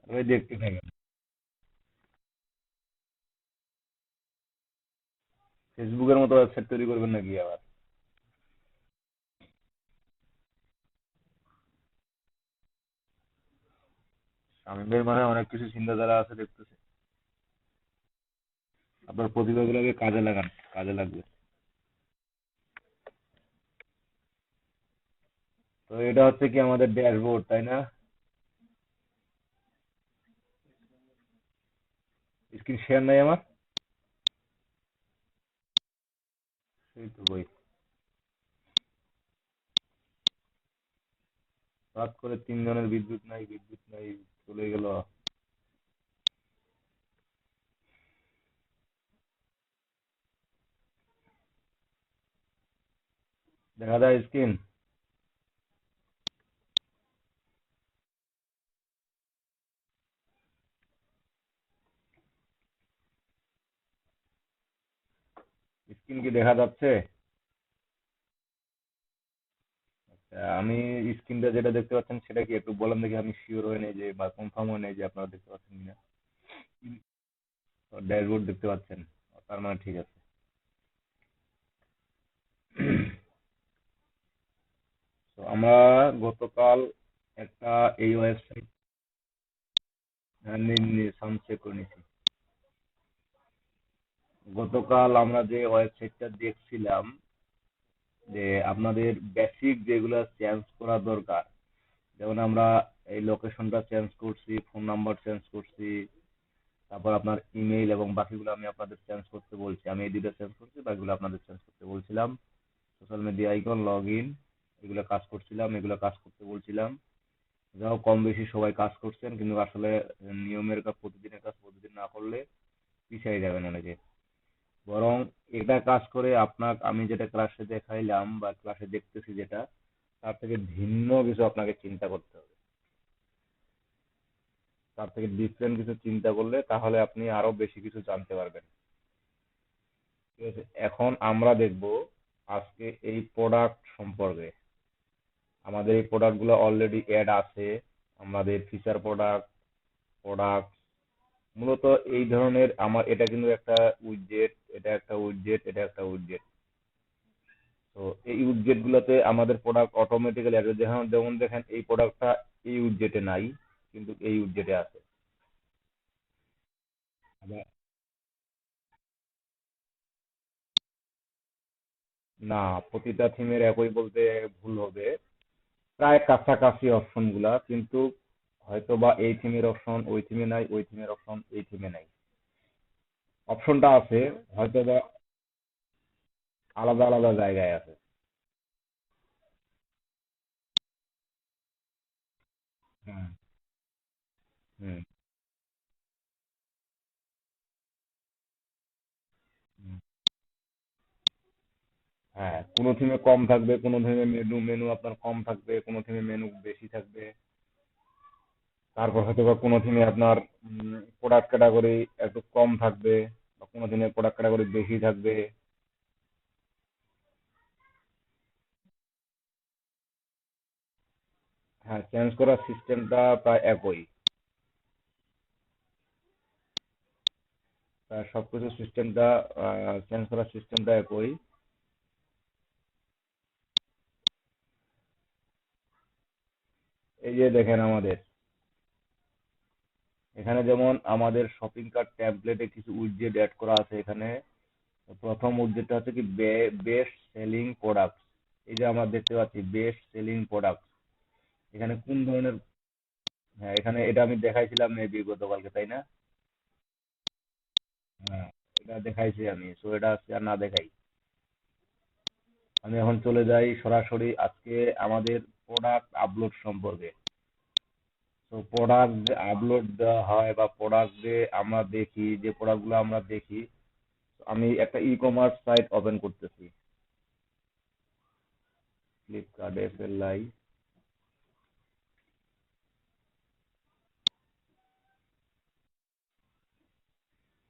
ওই দেখতে থাকেন। ফেসবুকের মতো ওয়েবসাইট তৈরি করবেন নাকি আবার? শামীম ভাই মানে অনেক কিছু চিন্তাধারা আছে দেখতেছি। আপনার প্রতিভাগুলোকে কাজে লাগান, কাজে লাগবে। তো এটা হচ্ছে কি আমাদের ড্যাশবোর্ড, তাই না? স্ক্রিন শেয়ার নাই আমার। সেই তো বই। হঠাৎ করে 3 জনের বিদ্যুৎ নাই, বিদ্যুৎ নাই, চলে গেল। দেখা যায় স্ক্রিন? স্ক্রিন কি দেখা যাচ্ছে? আমি স্ক্রিনটা যেটা দেখতে পাচ্ছেন সেটা কি একটু বলেন দেখি, আমি শিওর হয়ে নেই যে বা কনফার্ম হয়ে নেই যে আপনারা দেখতে পাচ্ছেন কিনা। ড্যাশবোর্ড দেখতে পাচ্ছেন? তার মানে ঠিক আছে। তো আমরা গতকাল একটা এই ওয়েবসাইট সাউন্ড চেক করে নিছি। গতকাল আমরা যে ওয়েবসাইটটা দেখছিলাম, যে আপনাদের বেসিক যেগুলো চেঞ্জ করা দরকার, যেমন আমরা এই লোকেশনটা চেঞ্জ করছি, ফোন নাম্বার চেঞ্জ করছি, তারপর আপনার ইমেইল এবং বাকিগুলো আমি আপনাদের চেঞ্জ করতে বলছি। আমি এই দুটো চেঞ্জ করছি, বাকিগুলো আপনাদের চেঞ্জ করতে বলছিলাম। Social media icon, log in, এগুলো কাজ করছিলাম, এগুলো কাজ করতে বলছিলাম। যাও কম বেশি সবাই কাজ করছেন, কিন্তু আসলে নিয়মের কাজ, প্রতিদিনের কাজ প্রতিদিন না করলে পিছিয়ে যাবেন অনেকে। বরং এটা কাজ করে আপনার, আমি যেটা ক্লাসে দেখাইলাম বা ক্লাসে দেখতেছি যেটা, তার থেকে ভিন্ন কিছু আপনাকে চিন্তা করতে হবে। তার থেকে ডিফারেন্ট কিছু চিন্তা করলে তাহলে আপনি আরো বেশি কিছু জানতে পারবেন। ঠিক আছে, এখন আমরা দেখব আজকে এই প্রোডাক্ট সম্পর্কে। আমাদের এই প্রোডাক্টগুলো অলরেডি অ্যাড আছে, আমাদের ফিচার প্রোডাক্ট, প্রোডাক্ট মূলত এই ধরনের। আমার এটা কিন্তু একটা উইডজেট, এটা একটা উইডজেট, এটা একটা উইডজেট। তো এই উইডজেট গুলোতে আমাদের প্রোডাক্ট অটোমেটিক্যালি আসবে। যেমন যেমন দেখেন এই প্রোডাক্টটা এই উইডজেটে নাই, কিন্তু এই উইডজেটে আছে। আবার না, প্রতিটা থিমের একই বলতে ভুল হবে। প্রায় কাছাকাছি অপশন গুলা, কিন্তু হয়তো বা এই থিমের অপশন ওই থিমে নাই, ওই থিমের অপশন এই থিমে নাই। অপশনটা আছে, হয়তো বা আলাদা আলাদা জায়গায় আছে। হুম, হুম, হুম। হ্যাঁ, কোনো থিমে কম থাকবে, কোনো থিমে মেনু মেনু আপনার কম থাকবে, কোনো থিমে মেনু বেশি থাকবে। তারপর হয়তো বা কোনো থিমে আপনার প্রোডাক্ট ক্যাটাগরি একটু কম থাকবে, বা কোনো থিমে প্রোডাক্ট ক্যাটাগরি বেশি থাকবে। হ্যাঁ, চেঞ্জ করার সিস্টেমটা প্রায় একই। প্রায় সবকিছু সিস্টেমটা, চেঞ্জ করার সিস্টেমটা একই। এই যে দেখেন আমাদের এখানে যেমন আমাদের শপিং কার্ট ট্যাবলেটে কিছু উইডজেট অ্যাড করা আছে এখানে। প্রথম উইডজেটটা হচ্ছে কি বেস্ট সেলিং প্রোডাক্ট। এই যে আমরা দেখতে পাচ্ছি বেস্ট সেলিং প্রোডাক্ট, এখানে কোন ধরনের। হ্যাঁ, এখানে এটা আমি দেখাইছিলাম মেবি গতকালকে, তাই না? হ্যাঁ, এটা দেখাইছি আমি, সো এটা আজকে আর না দেখাই। আমি এখন চলে যাই সরাসরি আজকে আমাদের প্রোডাক্ট আপলোড সম্পর্কে। তো প্রোডাক্ট যে আপলোড দেওয়া হয় বা প্রোডাক্ট যে আমরা দেখি, যে প্রোডাক্টগুলো আমরা দেখি, আমি একটা ই কমার্স সাইট ওপেন করতেছি, ফ্লিপকার্ট এসএলআই।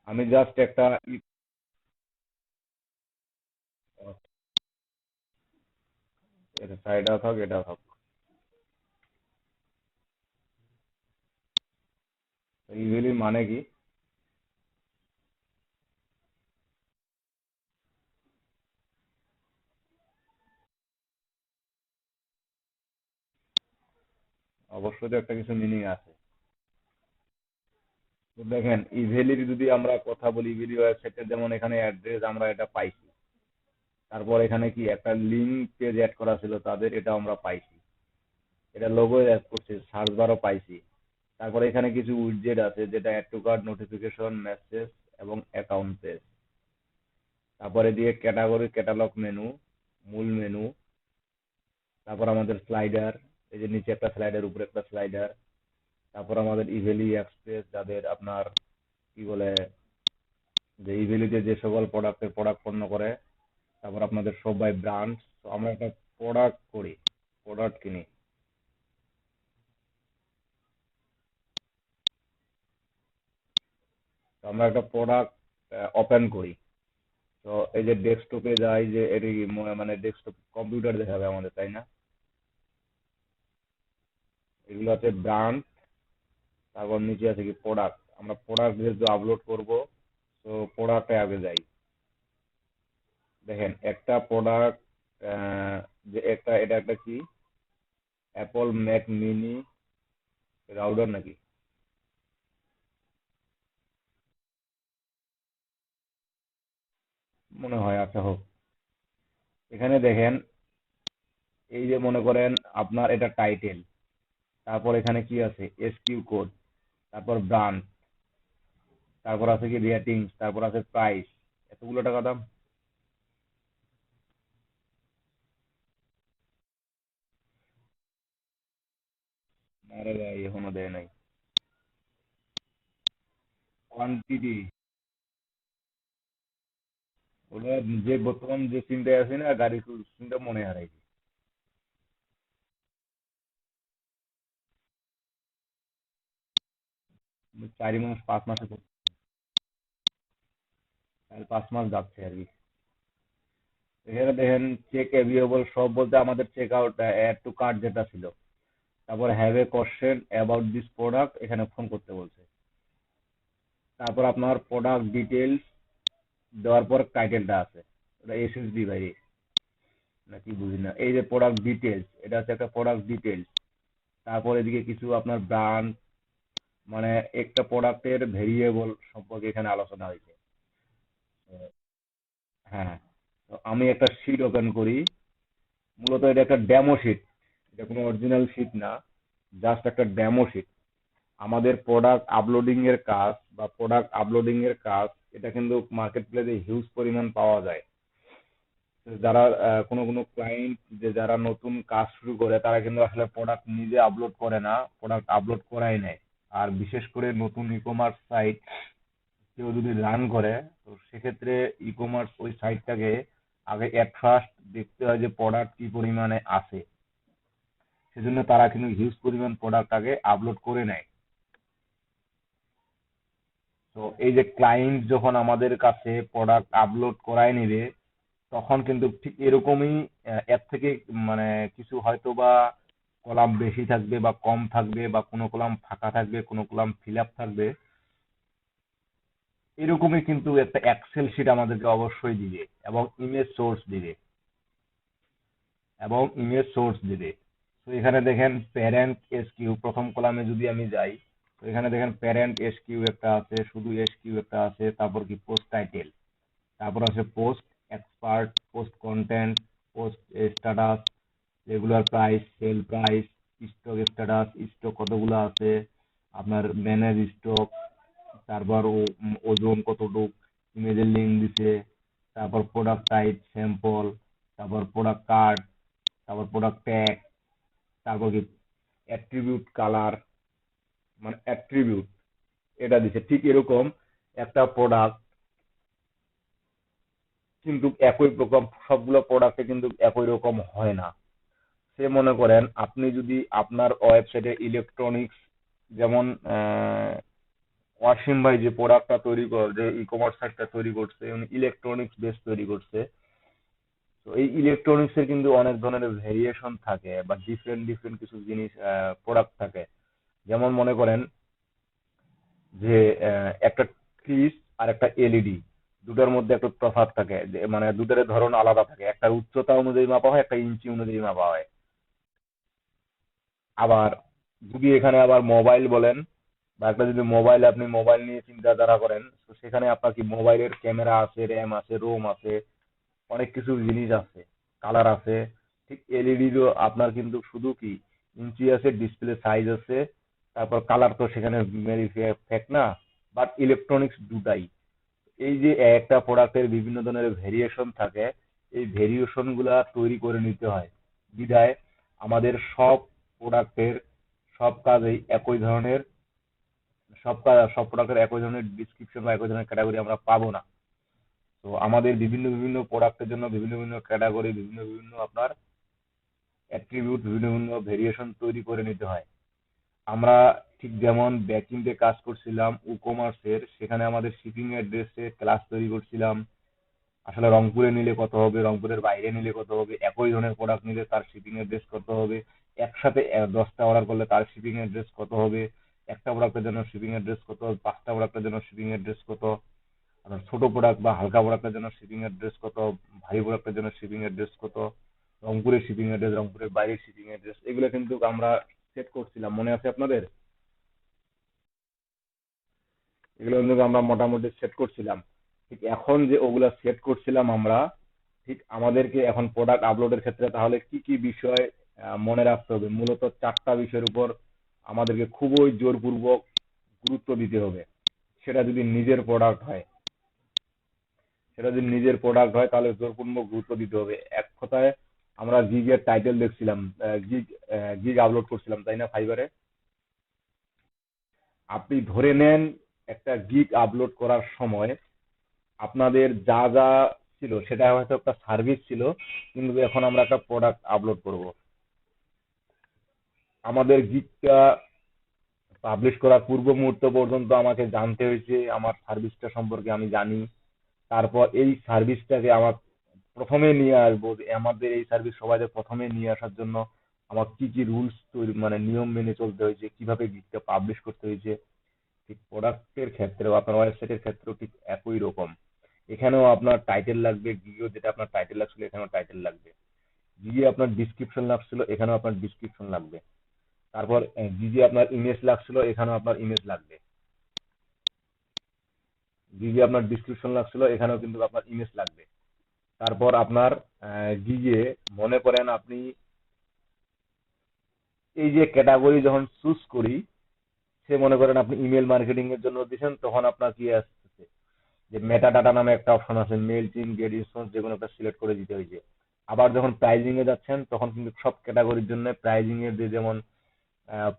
আমি জাস্ট একটা এটা সাইডাও থাক, এটাও থাক। ইভেলির মানে কি? অবশ্যই তো একটা কিছু মিনিং আছে। তো দেখেন, ইভেলির যদি আমরা কথা বলি, ইভেলি ওয়েবসাইটের যেমন এখানে অ্যাড্রেস আমরা এটা পাইছি, তারপর এখানে কি একটা লিঙ্ক পেজ অ্যাড করা ছিল তাদের, এটা আমরা পাইছি, এটা লোগো অ্যাড করছে, সার্চ বারও পাইছি। তারপরে এখানে কিছু উইডজেট আছে যেটা add to cart, notification, message এবং অ্যাকাউন্ট পেজ। তারপরে দিয়ে ক্যাটাগরি, ক্যাটালগ মেনু, মূল মেনু, তারপর আমাদের স্লাইডার, এই যে নিচে একটা স্লাইডার, উপরে একটা স্লাইডার। তারপর আমাদের ইভেলি এক্সপ্রেস, যাদের আপনার কি বলে, যে ইভেলিতে যে সকল প্রোডাক্ট পণ্য করে। তারপর আপনাদের সব বাই ব্রান্ড। তো আমরা একটা প্রোডাক্ট করি, প্রোডাক্ট কিনি, তো আমরা একটা প্রোডাক্ট ওপেন করি। তো এই যে ডেস্কটপে যাই, যে এটি মানে ডেস্কটপ কম্পিউটার দেখাবে আমাদের, তাই না? এগুলো আছে ব্র্যান্ড, তারপর নিচে আছে কি প্রোডাক্ট। আমরা প্রোডাক্ট যেহেতু আপলোড করব, তো প্রোডাক্টে আগে যাই। দেখেন একটা প্রোডাক্ট, যে একটা, এটা একটা কি, অ্যাপল ম্যাক মিনি রাউটার নাকি? মনে হয়, আচ্ছা হোক। এখানে দেখেন, এই যে মনে করেন আপনার এটা টাইটেল, তারপর এখানে কি আছে, এসকিউ কোড, তারপর ব্র্যান্ড, তারপর আছে কি রেটিং, তারপর আছে প্রাইস, এতগুলো টাকা দাম। আরে ভাই, এখনো দেয় নাই। কোয়ান্টিটি, ওটা যে বর্তমান যে সিমটা আছে না, গাড়ি সিমটা মনে হারাইছে। 4 মাস 5 মাসে 4 5 মাস যাচ্ছে আর কি। এখানে দেখেন, চেক এভিয়েবল সব বলতে আমাদের check out, add to cart যেটা ছিল, তারপর have a question about this product, এখানে ফোন করতে বলছে। তারপর আপনার প্রোডাক্ট ডিটেলস দেওয়ার পর টাইটেলটা আছে, ওটা এসএসডি ভাই, নাকি বুঝি না। এই যে প্রোডাক্ট ডিটেলস, এটা হচ্ছে একটা প্রোডাক্ট ডিটেলস। তারপর এদিকে কিছু আপনার ব্র্যান্ড, মানে একটা প্রোডাক্টের ভেরিয়েবল সম্পর্কে এখানে আলোচনা হয়েছে। হ্যাঁ, তো আমি একটা শিট ওপেন করি। মূলত এটা একটা ডেমো শিট, এটা কোনো অরিজিনাল শিট না, জাস্ট একটা ডেমো শিট। আমাদের প্রোডাক্ট আপলোডিং এর কাজ বা প্রোডাক্ট আপলোডিং এর কাজ, এটা কিন্তু মার্কেট প্লেসে হিউজ পরিমাণ পাওয়া যায়। তো যারা কোনো কোনো ক্লায়েন্ট, যে যারা নতুন কাজ শুরু করে, তারা কিন্তু আসলে প্রোডাক্ট নিজে আপলোড করে না, প্রোডাক্ট আপলোড করাই নেয়। আর বিশেষ করে নতুন ই কমার্স সাইট কেউ যদি রান করে, তো সেক্ষেত্রে ই কমার্স ওই সাইটটাকে আগে এট ফার্স্ট দেখতে হয় যে প্রোডাক্ট কি পরিমাণে আছে। সেজন্য তারা কিন্তু হিউজ পরিমাণ প্রোডাক্ট আগে আপলোড করে নেয়। তো এই যে ক্লায়েন্ট যখন আমাদের কাছে প্রোডাক্ট আপলোড করায় নিবে, তখন কিন্তু ঠিক এরকমই, এর থেকে মানে কিছু হয়তো বা কলাম বেশি থাকবে বা কম থাকবে, বা কোনো কলাম ফাঁকা থাকবে, কোনো কলাম ফিল আপ থাকবে। এরকমই কিন্তু একটা এক্সেল শিট আমাদেরকে অবশ্যই দিবে, এবং ইমেজ সোর্স দিবে, তো এখানে দেখেন প্যারেন্ট এসকিউ, প্রথম কলামে যদি আমি যাই, তো এখানে দেখেন প্যারেন্ট এসকিউ একটা আছে, শুধু এসকিউ একটা আছে, তারপর কি পোস্ট টাইটেল, তারপর আছে post expert, post content, post status, regular price, sale price, stock status, stock কতগুলো আছে, আপনার ম্যানেজ স্টক, তারপর ওজন কতটুক, ইমেজের লিঙ্ক দিছে, তারপর প্রোডাক্ট টাইপ স্যাম্পল, তারপর প্রোডাক্ট কার্ড, তারপর প্রোডাক্ট ট্যাগ, তারপর কি অ্যাট্রিবিউট কালার, মানে অ্যাট্রিবিউট এটা দিছে। ঠিক এরকম একটা প্রোডাক্ট কিন্তু একই রকম, সবগুলো প্রোডাক্টে কিন্তু একই রকম হয় না। সে মনে করেন আপনি যদি আপনার ওয়েবসাইটে ইলেকট্রনিক্স, যেমন ওয়াসিম ভাই যে প্রোডাক্টটা তৈরি করে, যে ই কমার্স সাইটটা তৈরি করছে, উনি ইলেকট্রনিক্স বেস তৈরি করছে। তো এই ইলেকট্রনিক্স এর কিন্তু অনেক ধরনের ভেরিয়েশন থাকে, বা ডিফারেন্ট ডিফারেন্ট কিছু জিনিস, প্রোডাক্ট থাকে। যেমন মনে করেন যে একটা ক্রিস আর একটা এলইডি দুটার মধ্যে একটা তফাৎ থাকে, যে মানে দুটার ধরন আলাদা থাকে, একটা উচ্চতা অনুযায়ী মাপা হয়, একটা ইঞ্চি অনুযায়ী মাপা হয়। আবার যদি এখানে আবার মোবাইল বলেন, বা একটা যদি মোবাইল নিয়ে চিন্তাধারা করেন, তো সেখানে আপনার কি মোবাইলের ক্যামেরা আছে, র্যাম আছে, রোম আছে, অনেক কিছু জিনিস আছে, কালার আছে। ঠিক এলইডিরও আপনার কিন্তু শুধু কি ইঞ্চি আছে, ডিসপ্লে সাইজ আছে, তারপর কালার তো সেখানে মেরি ফ্যাক্ট না, বাট ইলেকট্রনিক্স দুটাই। এই যে একটা প্রোডাক্টের বিভিন্ন ধরনের ভেরিয়েশন থাকে, এই ভেরিয়েশন গুলা তৈরি করে নিতে হয়। বিধায় আমাদের সব প্রোডাক্টের সব কাজেই একই ধরনের, সব প্রোডাক্টের একই ধরনের ডিসক্রিপশন বা একই ধরনের ক্যাটাগরি আমরা পাবো না। তো আমাদের বিভিন্ন বিভিন্ন প্রোডাক্টের জন্য বিভিন্ন বিভিন্ন ক্যাটাগরি, বিভিন্ন বিভিন্ন আপনার অ্যাট্রিবিউট, বিভিন্ন বিভিন্ন ভেরিয়েশন তৈরি করে নিতে হয়। আমরা ঠিক যেমন ব্যাকএন্ডে কাজ করছিলাম ই কমার্সের, সেখানে আমাদের শিপিং অ্যাড্রেসে ক্লাস তৈরি করছিলাম। আসলে রংপুরে নিলে কত হবে, রংপুরের বাইরে নিলে কত হবে, একই ধরনের প্রোডাক্ট নিলে তার শিপিং অ্যাড্রেস কত হবে, একসাথে 10টা অর্ডার করলে তার শিপিং অ্যাড্রেস কত হবে, একটা প্রোডাক্টের জন্য শিপিং অ্যাড্রেস কত, 5টা প্রোডাক্টের জন্য শিপিং অ্যাড্রেস কত, আপনার ছোট প্রোডাক্ট বা হালকা প্রোডাক্টের জন্য শিপিং অ্যাড্রেস কত, ভারী প্রোডাক্টের জন্য শিপিং অ্যাড্রেস কত, রংপুরের শিপিং অ্যাড্রেস, রংপুরের বাইরের শিপিং অ্যাড্রেস, এগুলো কিন্তু আমরা সেট করছিলাম, মনে আছে আপনাদের? এগুলো কিন্তু আমরা মোটামুটি সেট করছিলাম। ঠিক এখন যে ওগুলা সেট করছিলাম আমরা, ঠিক আমাদেরকে এখন প্রোডাক্ট আপলোডের ক্ষেত্রে তাহলে কি কি বিষয় মনে রাখতে হবে? মূলত 4টা বিষয়ের উপর আমাদেরকে খুবই জোরপূর্বক গুরুত্ব দিতে হবে। সেটা যদি নিজের প্রোডাক্ট হয়, তাহলে জোরপূর্বক গুরুত্ব দিতে হবে। এক কথায় আমরা গিগের টাইটেল দেখছিলাম, গিগ গিগ আপলোড করছিলাম, তাই না, ফাইবারে? আপনি ধরে নেন একটা গিগ আপলোড করার সময় আপনাদের যা যা ছিল সেটা হয়তো একটা সার্ভিস ছিল, কিন্তু এখন আমরা একটা প্রোডাক্ট আপলোড করব। আমাদের গিগটা পাবলিশ করার পূর্ব মুহূর্ত পর্যন্ত আমাকে জানতে হয়েছে আমার সার্ভিসটা সম্পর্কে আমি জানি। তারপর এই সার্ভিসটাকে আমার প্রথমে নিয়ে আসবো, যে আমাদের এই সার্ভিস সবাইকে প্রথমে নিয়ে আসার জন্য আমার কি কি রুলস তৈরি মানে নিয়ম মেনে চলতে হয়েছে, কিভাবে গিগটা পাবলিশ করতে হয়েছে। ঠিক প্রোডাক্টের ক্ষেত্রেও আপনার ওয়েবসাইটের ক্ষেত্রেও ঠিক একই রকম। এখানেও আপনার টাইটেল লাগবে, গিগেও যেটা আপনার টাইটেল লাগছিল এখানেও টাইটেল লাগবে, গিগে আপনার ডিসক্রিপশন লাগছিল এখানেও আপনার ডিসক্রিপশন লাগবে। তারপর গিগে আপনার ইমেজ লাগছিল এখানেও আপনার ইমেজ লাগবে, গিগে আপনার ডিসক্রিপশন লাগছিল এখানেও কিন্তু আপনার ইমেজ লাগবে। তারপর আপনার গিগে মনে করেন আপনি এই যে ক্যাটাগরি যখন চুজ করি, সে মনে করেন আপনি ইমেল মার্কেটিং এর জন্য দিচ্ছেন, তখন আপনার কি আসছে যে মেটা ডাটা নামে একটা অপশন আছে, মেল টিম গেট রেসপন্স যে কোনো একটা সিলেক্ট করে দিতে হয়েছে। আবার যখন প্রাইজিং এ যাচ্ছেন তখন কিন্তু সব ক্যাটাগরির জন্য প্রাইজিং এর যে যেমন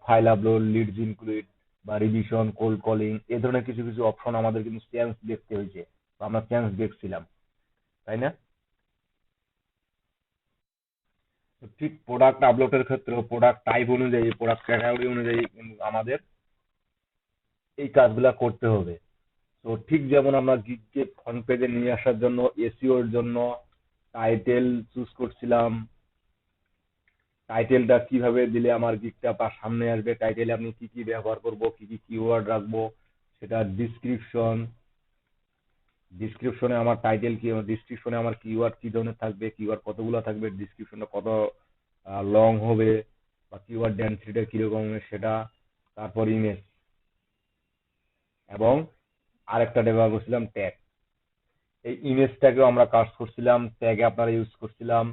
ফাইল আপলোড, লিডস ইনক্লুড বা রিভিশন, কোল্ড কলিং, এ ধরনের কিছু কিছু অপশন আমাদের কিন্তু চেঞ্জ দেখতে হয়েছে, বা আমরা চেঞ্জ দেখছিলাম, তাই না? তো ঠিক প্রোডাক্ট আপলোডের ক্ষেত্রে প্রোডাক্ট টাইপ অনুযায়ী, প্রোডাক্ট ক্যাটাগরি অনুযায়ী কিন্তু আমাদের এই কাজগুলা করতে হবে। তো ঠিক যেমন আমরা গিগকে ফ্রন্ট পেজে নিয়ে আসার জন্য এসইওর জন্য টাইটেল চুজ করছিলাম, টাইটেলটা কিভাবে দিলে আমার গিগটা বা সামনে আসবে, টাইটেলে আমি কি কি ব্যবহার করব, কি কি কিওয়ার্ড রাখবো, সেটা ডিসক্রিপশন, ডিসক্রিপশনে আমার টাইটেল কি, ডিসক্রিপশনে আমার কিওয়ার্ড কি ধরনের থাকবে, কিওয়ার্ড কতগুলো থাকবে, ডিসক্রিপশনটা কত লং হবে, বা কিওয়ার্ড ডেনসিটিটা কিরকম হবে সেটা। তারপর ইমেজ, এবং আরেকটা ব্যবহার করছিলাম ট্যাগ। এই ইমেজটাকেও আমরা কাজ করছিলাম, ট্যাগে আপনারা ইউজ করছিলাম,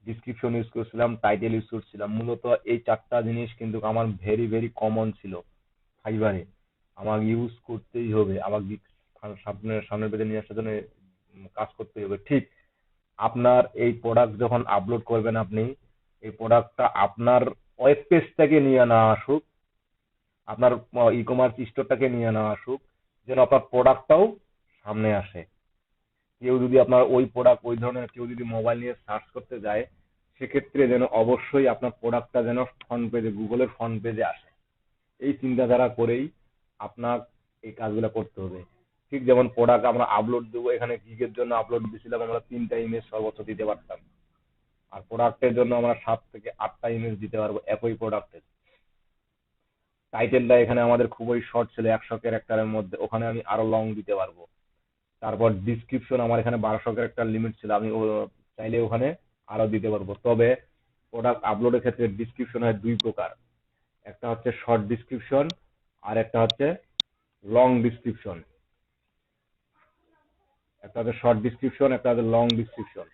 ডিসক্রিপশন ইউজ করছিলাম, টাইটেল ইউজ করছিলাম। মূলত এই 4টা জিনিস কিন্তু আমার ভেরি ভেরি কমন ছিল ফাইবারে, আমার ইউজ করতেই হবে, আমার সামনের সামনের পেজে নিয়ে আসার জন্য কাজ করতেই হবে। ঠিক আপনার এই প্রোডাক্ট যখন আপলোড করবেন আপনি, এই প্রোডাক্টটা আপনার ওয়েব পেজ থেকে নিয়ে না আসুক, আপনার ই কমার্স স্টোরটাকে নিয়ে না আসুক, যেন আপনার প্রোডাক্টটাও সামনে আসে। কেউ যদি আপনার ওই প্রোডাক্ট, ওই ধরনের কেউ যদি মোবাইল নিয়ে সার্চ করতে যায়, সেক্ষেত্রে যেন অবশ্যই আপনার প্রোডাক্টটা যেন ফ্রন্ট পেজে, গুগলের ফ্রন্ট পেজে আসে। এই চিন্তাধারা করেই আপনার এই কাজগুলো করতে হবে। ঠিক যেমন প্রোডাক্ট আমরা আপলোড দেবো, এখানে গিগের জন্য আপলোড দিয়েছিলাম আমরা 3টা ইমেজ সর্বোচ্চ দিতে পারতাম, আর প্রোডাক্টের জন্য আমরা 7 থেকে 8টা ইমেজ দিতে পারবো একই প্রোডাক্টের। টাইটেলটা এখানে আমাদের খুবই শর্ট ছিল 100 ক্যারেক্টারের মধ্যে, ওখানে আমি আরো লং দিতে পারবো। তারপর ডিসক্রিপশন আমার এখানে 1200 ক্যারেক্টার লিমিট ছিল, আমি চাইলে ওখানে আরো দিতে পারবো। তবে প্রোডাক্ট আপলোডের ক্ষেত্রে ডিসক্রিপশন হয় দুই প্রকার, একটা হচ্ছে শর্ট ডিসক্রিপশন আর একটা হচ্ছে লং ডিসক্রিপশন। একটা হচ্ছে শর্ট ডিসক্রিপশন, একটা হচ্ছে লং ডিসক্রিপশন।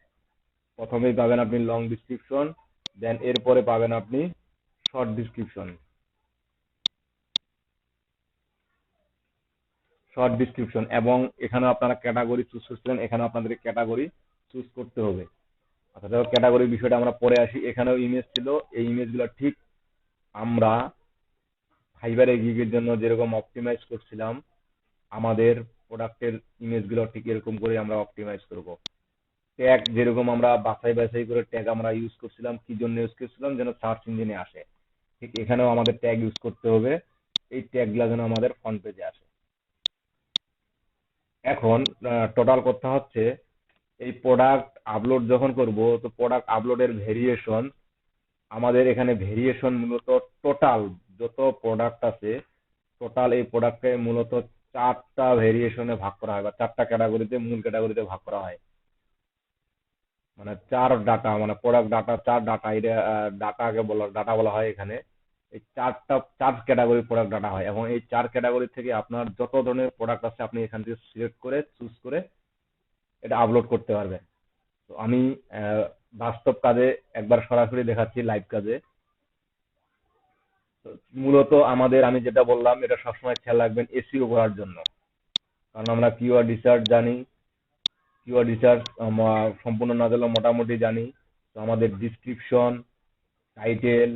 প্রথমেই পাবেন আপনি লং ডিসক্রিপশন, দেন এরপরে পাবেন আপনি শর্ট ডিসক্রিপশন। শর্ট ডিসক্রিপশন এবং এখানে আপনারা ক্যাটাগরি চুজ করছিলেন, এখানে আপনাদের ক্যাটাগরি চুজ করতে হবে। আচ্ছা দেখো, ক্যাটাগরি বিষয়টা আমরা পরে আসি। এখানেও ইমেজ ছিল, এই ইমেজগুলো ঠিক আমরা ফাইবারে গিগের জন্য যেরকম অপটিমাইজ করছিলাম, আমাদের প্রোডাক্টের ইমেজগুলো ঠিক এরকম করে আমরা অপটিমাইজ করব। ট্যাগ যেরকম আমরা বাছাই বাছাই করে ট্যাগ আমরা ইউজ করছিলাম, কি জন্য ইউজ করছিলাম, যেন সার্চ ইঞ্জিনে আসে, ঠিক এখানেও আমাদের ট্যাগ ইউজ করতে হবে, এই ট্যাগগুলো যেন আমাদের ফ্রন্ট পেজে আসে। এখন টোটাল কথা হচ্ছে, এই প্রোডাক্ট আপলোড যখন করব, তো প্রোডাক্ট আপলোডের ভেরিয়েশন, আমাদের এখানে ভেরিয়েশন মূলত টোটাল যত প্রোডাক্ট আছে, টোটাল এই প্রোডাক্টে মূলত 4টা ভেরিয়েশনে ভাগ করা হয় বা 4টা ক্যাটাগরিতে, মূল ক্যাটাগরিতে ভাগ করা হয়। মানে 4 ডাটা, মানে প্রোডাক্ট ডাটা, 4 ডাটা, এটা ডাটা বলা হয় এখানে। এই 4 ক্যাটাগরি প্রোডাক্ট ডাটা হয় এবং এই 4 ক্যাটাগরি থেকে আপনার যত ধরনের প্রোডাক্ট আছে আপনি এখান থেকে সিলেক্ট করে চুজ করে এটা আপলোড করতে পারবেন। তো আমি আহ, বাস্তব কাজে একবার সরাসরি দেখাচ্ছি, লাইভ কাজে। তো মূলত আমাদের, আমি যেটা বললাম, এটা সবসময় খেয়াল রাখবেন এসইও করার জন্য, কারণ আমরা কিওয়ার্ড রিসার্চ জানি, কিওয়ার্ড রিসার্চ সম্পূর্ণ না জানলেও মোটামুটি জানি। তো আমাদের ডিসক্রিপশন, টাইটেল,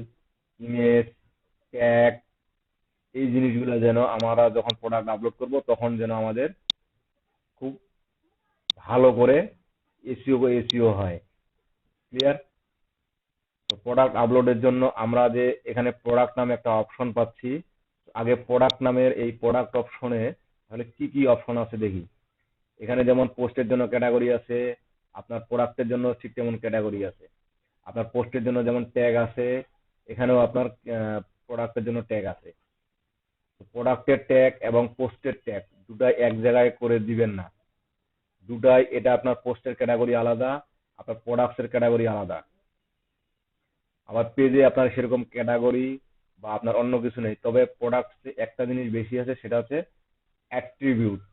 ইমেজ, ট্যাগ, এই জিনিসগুলো যেন আমরা যখন প্রোডাক্ট আপলোড করব তখন যেন আমাদের খুব ভালো করে এসইও এসইও হয়। ক্লিয়ার? তো প্রোডাক্ট আপলোডের জন্য আমরা যে এখানে প্রোডাক্ট নামে একটা অপশন পাচ্ছি, আগে প্রোডাক্ট নামের এই প্রোডাক্ট অপশনে তাহলে কি কি অপশন আছে দেখি। এখানে যেমন পোস্টের জন্য ক্যাটাগরি আছে, আপনার প্রোডাক্টের জন্য ঠিক তেমন ক্যাটাগরি আছে। আপনার পোস্টের জন্য যেমন ট্যাগ আছে, এখানেও আপনার প্রোডাক্টের জন্য ট্যাগ আছে। প্রোডাক্টের ট্যাগ এবং পোস্টের ট্যাগ দুটাই এক জায়গায় করে দিবেন না, দুটাই, এটা আপনার পোস্টের ক্যাটাগরি আলাদা, আপনার প্রোডাক্টসের ক্যাটাগরি আলাদা। আবার পেজে আপনার সেরকম ক্যাটাগরি বা আপনার অন্য কিছু নেই, তবে প্রোডাক্টসে একটা জিনিস বেশি আছে, সেটা হচ্ছে অ্যাট্রিবিউট,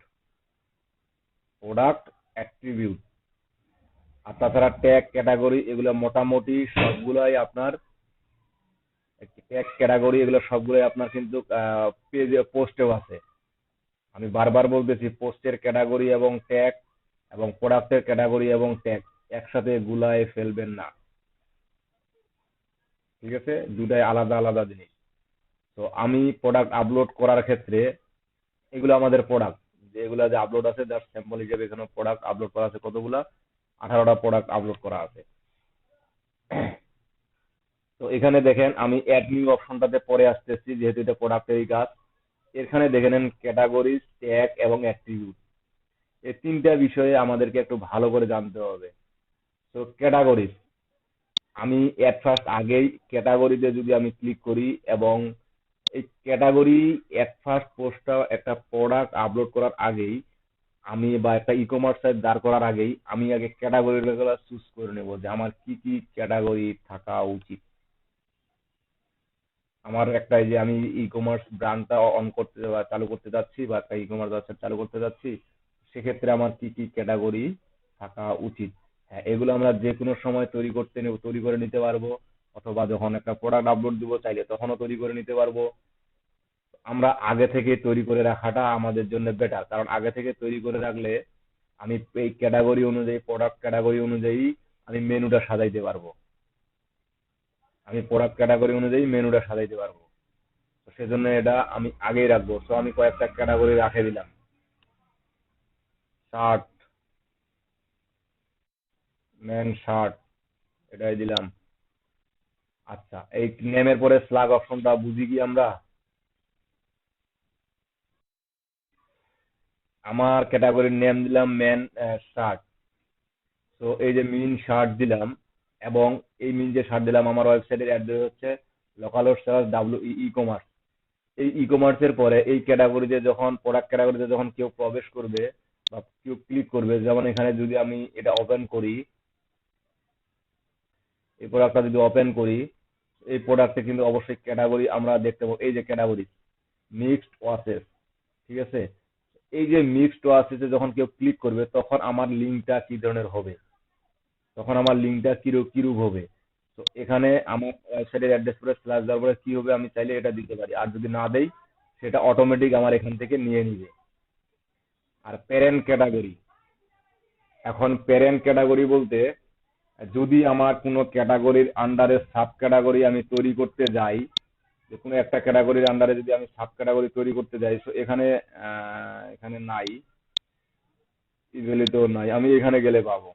প্রোডাক্ট অ্যাট্রিবিউট। আর তাছাড়া ট্যাগ, ক্যাটাগরি, এগুলো মোটামুটি সবগুলাই আপনার ট্যাগ, ক্যাটাগরি, এগুলো সবগুলোই আপনার কিন্তু পেজে পোস্টেও আছে। আমি বারবার বলতেছি, পোস্টের ক্যাটাগরি এবং ট্যাগ এবং প্রোডাক্টের ক্যাটাগরি এবং ট্যাগ একসাথে গুলায় ফেলবেন না, ঠিক আছে? দুটাই আলাদা আলাদা জিনিস। তো আমি প্রোডাক্ট আপলোড করার ক্ষেত্রে, এগুলো আমাদের প্রোডাক্ট, যেগুলা যে আপলোড আছে, জাস্ট স্যাম্পল হিসেবে এখানে প্রোডাক্ট আপলোড করা আছে কতগুলা, 18টা প্রোডাক্ট আপলোড করা আছে। তো এখানে দেখেন আমি অ্যাড নিউ অপশনটাতে পরে আসতেছি, যেহেতু এটা প্রোডাক্টেরই কাজ। এখানে দেখে নেন ক্যাটাগরি, ট্যাগ এবং অ্যাট্রিবিউট, এই তিনটা বিষয়ে আমাদেরকে একটু ভালো করে জানতে হবে। তো ক্যাটাগরি, আমি এট ফার্স্ট আগেই ক্যাটাগরিতে যদি আমি ক্লিক করি এবং এই ক্যাটাগরি এট ফার্স্ট পোস্টটা একটা প্রোডাক্ট আপলোড করার আগেই আমি, বা একটা ই কমার্স সাইট দাঁড় করার আগেই আমি আগে ক্যাটাগরিগুলো চুজ করে নেব যে আমার কি কি ক্যাটাগরি থাকা উচিত। আমার একটা, এই যে আমি ই কমার্স ব্র্যান্ডটা অন করতে বা চালু করতে যাচ্ছি, বা একটা ই কমার্স ওয়েবসাইট চালু করতে যাচ্ছি, সেক্ষেত্রে আমার কি কি ক্যাটাগরি থাকা উচিত। হ্যাঁ, এগুলো আমরা যে কোনো সময় তৈরি করে নিতে পারবো, অথবা যখন একটা প্রোডাক্ট আপলোড দিব চাইলে তখনও তৈরি করে নিতে পারবো। আমরা আগে থেকে তৈরি করে রাখাটা আমাদের জন্য বেটার, কারণ আগে থেকে তৈরি করে রাখলে আমি এই ক্যাটাগরি অনুযায়ী, প্রোডাক্ট ক্যাটাগরি অনুযায়ী আমি মেনুটা সাজাইতে পারবো, আমি প্রোডাক্ট ক্যাটাগরি অনুযায়ী মেনুটা সাজাইতে পারবো। তো সেজন্য এটা আমি আগেই রাখবো। তো আমি কয়েকটা ক্যাটাগরি রাখে দিলাম, শার্ট, মেন শার্ট, এটাই দিলাম। আচ্ছা, এই নেমের পরে স্ল্যাগ অপশনটা বুঝি কি আমরা? আমার ক্যাটাগরির নেম দিলাম মেন শার্ট। তো এই যে মিন শার্ট দিলাম, এবং এই মিন যে শার্ট দিলাম, আমার ওয়েবসাইটের অ্যাড্রেস হচ্ছে local star W e commerce. এই ই কমার্সের পরে এই ক্যাটাগরিতে যখন প্রোডাক্ট ক্যাটাগরিতে যখন কেউ প্রবেশ করবে বা কেউ ক্লিক করবে, যেমন এখানে যদি আমি এটা ওপেন করি, এই প্রোডাক্টটা যদি ওপেন করি, এই প্রোডাক্টে কিন্তু অবশ্যই ক্যাটাগরি আমরা দেখতে পাবো, এই যে ক্যাটাগরি মিক্সড ওয়াশেস, ঠিক আছে। এই যে মিক্সড ওয়াশেসে যখন কেউ ক্লিক করবে তখন আমার লিঙ্কটা কি ধরনের হবে, তখন আমার লিঙ্কটা কিরূপ হবে। তো এখানে আমার ওয়েবসাইটের অ্যাড্রেস পরে স্ল্যাশ দেওয়ার পরে কি হবে, আমি চাইলে এটা দিতে পারি, আর যদি না দেই সেটা অটোমেটিক আমার এখান থেকে নিয়ে নিবে। আর প্যারেন্ট ক্যাটাগরি, এখন প্যারেন্ট ক্যাটাগরি বলতে যদি আমার কোনো ক্যাটাগরির আন্ডারে সাব ক্যাটাগরি আমি তৈরি করতে যাই, যে কোনো একটা ক্যাটাগরির আন্ডারে যদি আমি সাব ক্যাটাগরি তৈরি করতে যাই, তো এখানে এখানে নাই, ইভ্যালিতেও নাই, আমি এখানে গেলে পাবো।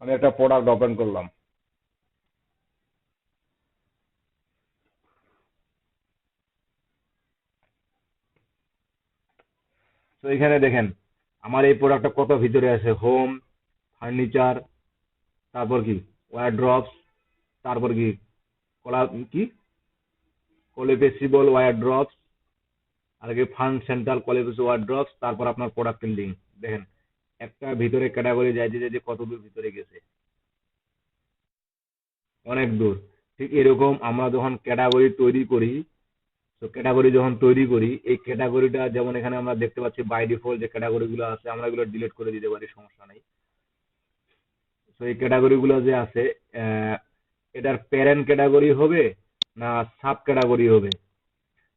আমি একটা প্রোডাক্ট ওপেন করলাম, তো এখানে দেখেন আমার এই প্রোডাক্টটা কত ভিতরে আছে, হোম, ফার্নিচার, তারপর কি ওয়ারড্রপস, তারপর কি কলা কি কলিপেসিবল ওয়ারড্রপস, আর কি ফান সেন্ট্রাল কলিপেসিবল ওয়ারড্রপস, তারপর আপনার প্রোডাক্টের লিঙ্ক। দেখেন একটা ভিতরে ক্যাটাগরি যাইতে যাইতে কত দূর ভিতরে গেছে, অনেক দূর। ঠিক এরকম আমরা যখন ক্যাটাগরি তৈরি করি, তো ক্যাটাগরি যখন তৈরি করি, এই ক্যাটাগরিটা যেমন এখানে আমরা দেখতে পাচ্ছি বাই ডিফল্ট যে ক্যাটাগরি গুলো আছে আমরা এগুলো ডিলিট করে দিতে পারি, সমস্যা নাই। তো এই ক্যাটাগরি গুলো যে আছে, আহ, এটার প্যারেন্ট ক্যাটাগরি হবে না সাব ক্যাটাগরি হবে,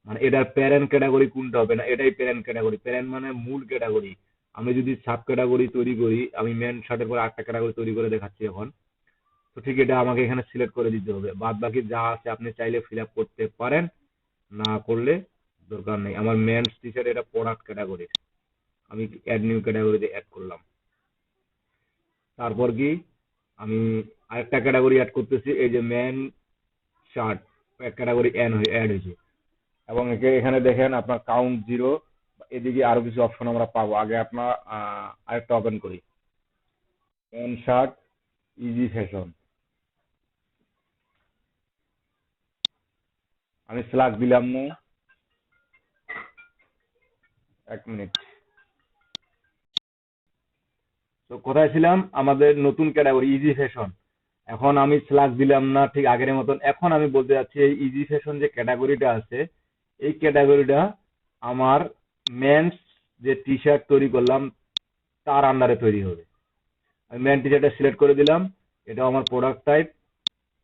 মানে এটার প্যারেন্ট ক্যাটাগরি কোনটা হবে, না এটাই প্যারেন্ট ক্যাটাগরি, প্যারেন্ট মানে মূল ক্যাটাগরি। আমি যদি সাব ক্যাটাগরি তৈরি করি, আমি মেন শার্টের পরে আটটা ক্যাটাগরি তৈরি করে দেখাচ্ছি এখন। তো ঠিক এটা আমাকে এখানে সিলেক্ট করে দিতে হবে, বাদ বাকি যা আছে আপনি চাইলে ফিল আপ করতে পারেন, না করলে দরকার নেই। আমার মেন্স টি শার্ট এটা প্রোডাক্ট ক্যাটাগরি, আমি অ্যাড নিউ ক্যাটাগরিতে অ্যাড করলাম। তারপর কি আমি আরেকটা ক্যাটাগরি অ্যাড করতেছি, এই যে মেন শার্ট ক্যাটাগরি অ্যাড হয়েছে, এবং এখানে দেখেন আপনার কাউন্ট জিরো, এদিকে আরো কিছু অপশন আমরা পাবো। আগে আপনার আরেকটা ওপেন করি, মেন শার্ট ইজি ফ্যাশন, আমি স্ল্যাশ দিলাম না, এক মিনিট। তো কোথায় ছিলাম, আমাদের নতুন ক্যাটাগরি ইজি ফ্যাশন। এখন আমি স্ল্যাশ দিলাম না ঠিক আগের মতন, এখন আমি বলতে যাচ্ছি এই ইজি ফ্যাশন যে ক্যাটাগরিটা আছে, এই ক্যাটাগরিটা আমার মেন্স যে টি শার্ট তৈরি করলাম তার আন্ডারে তৈরি হবে। আমি মেন টি শার্টটা সিলেক্ট করে দিলাম, এটা আমার product type,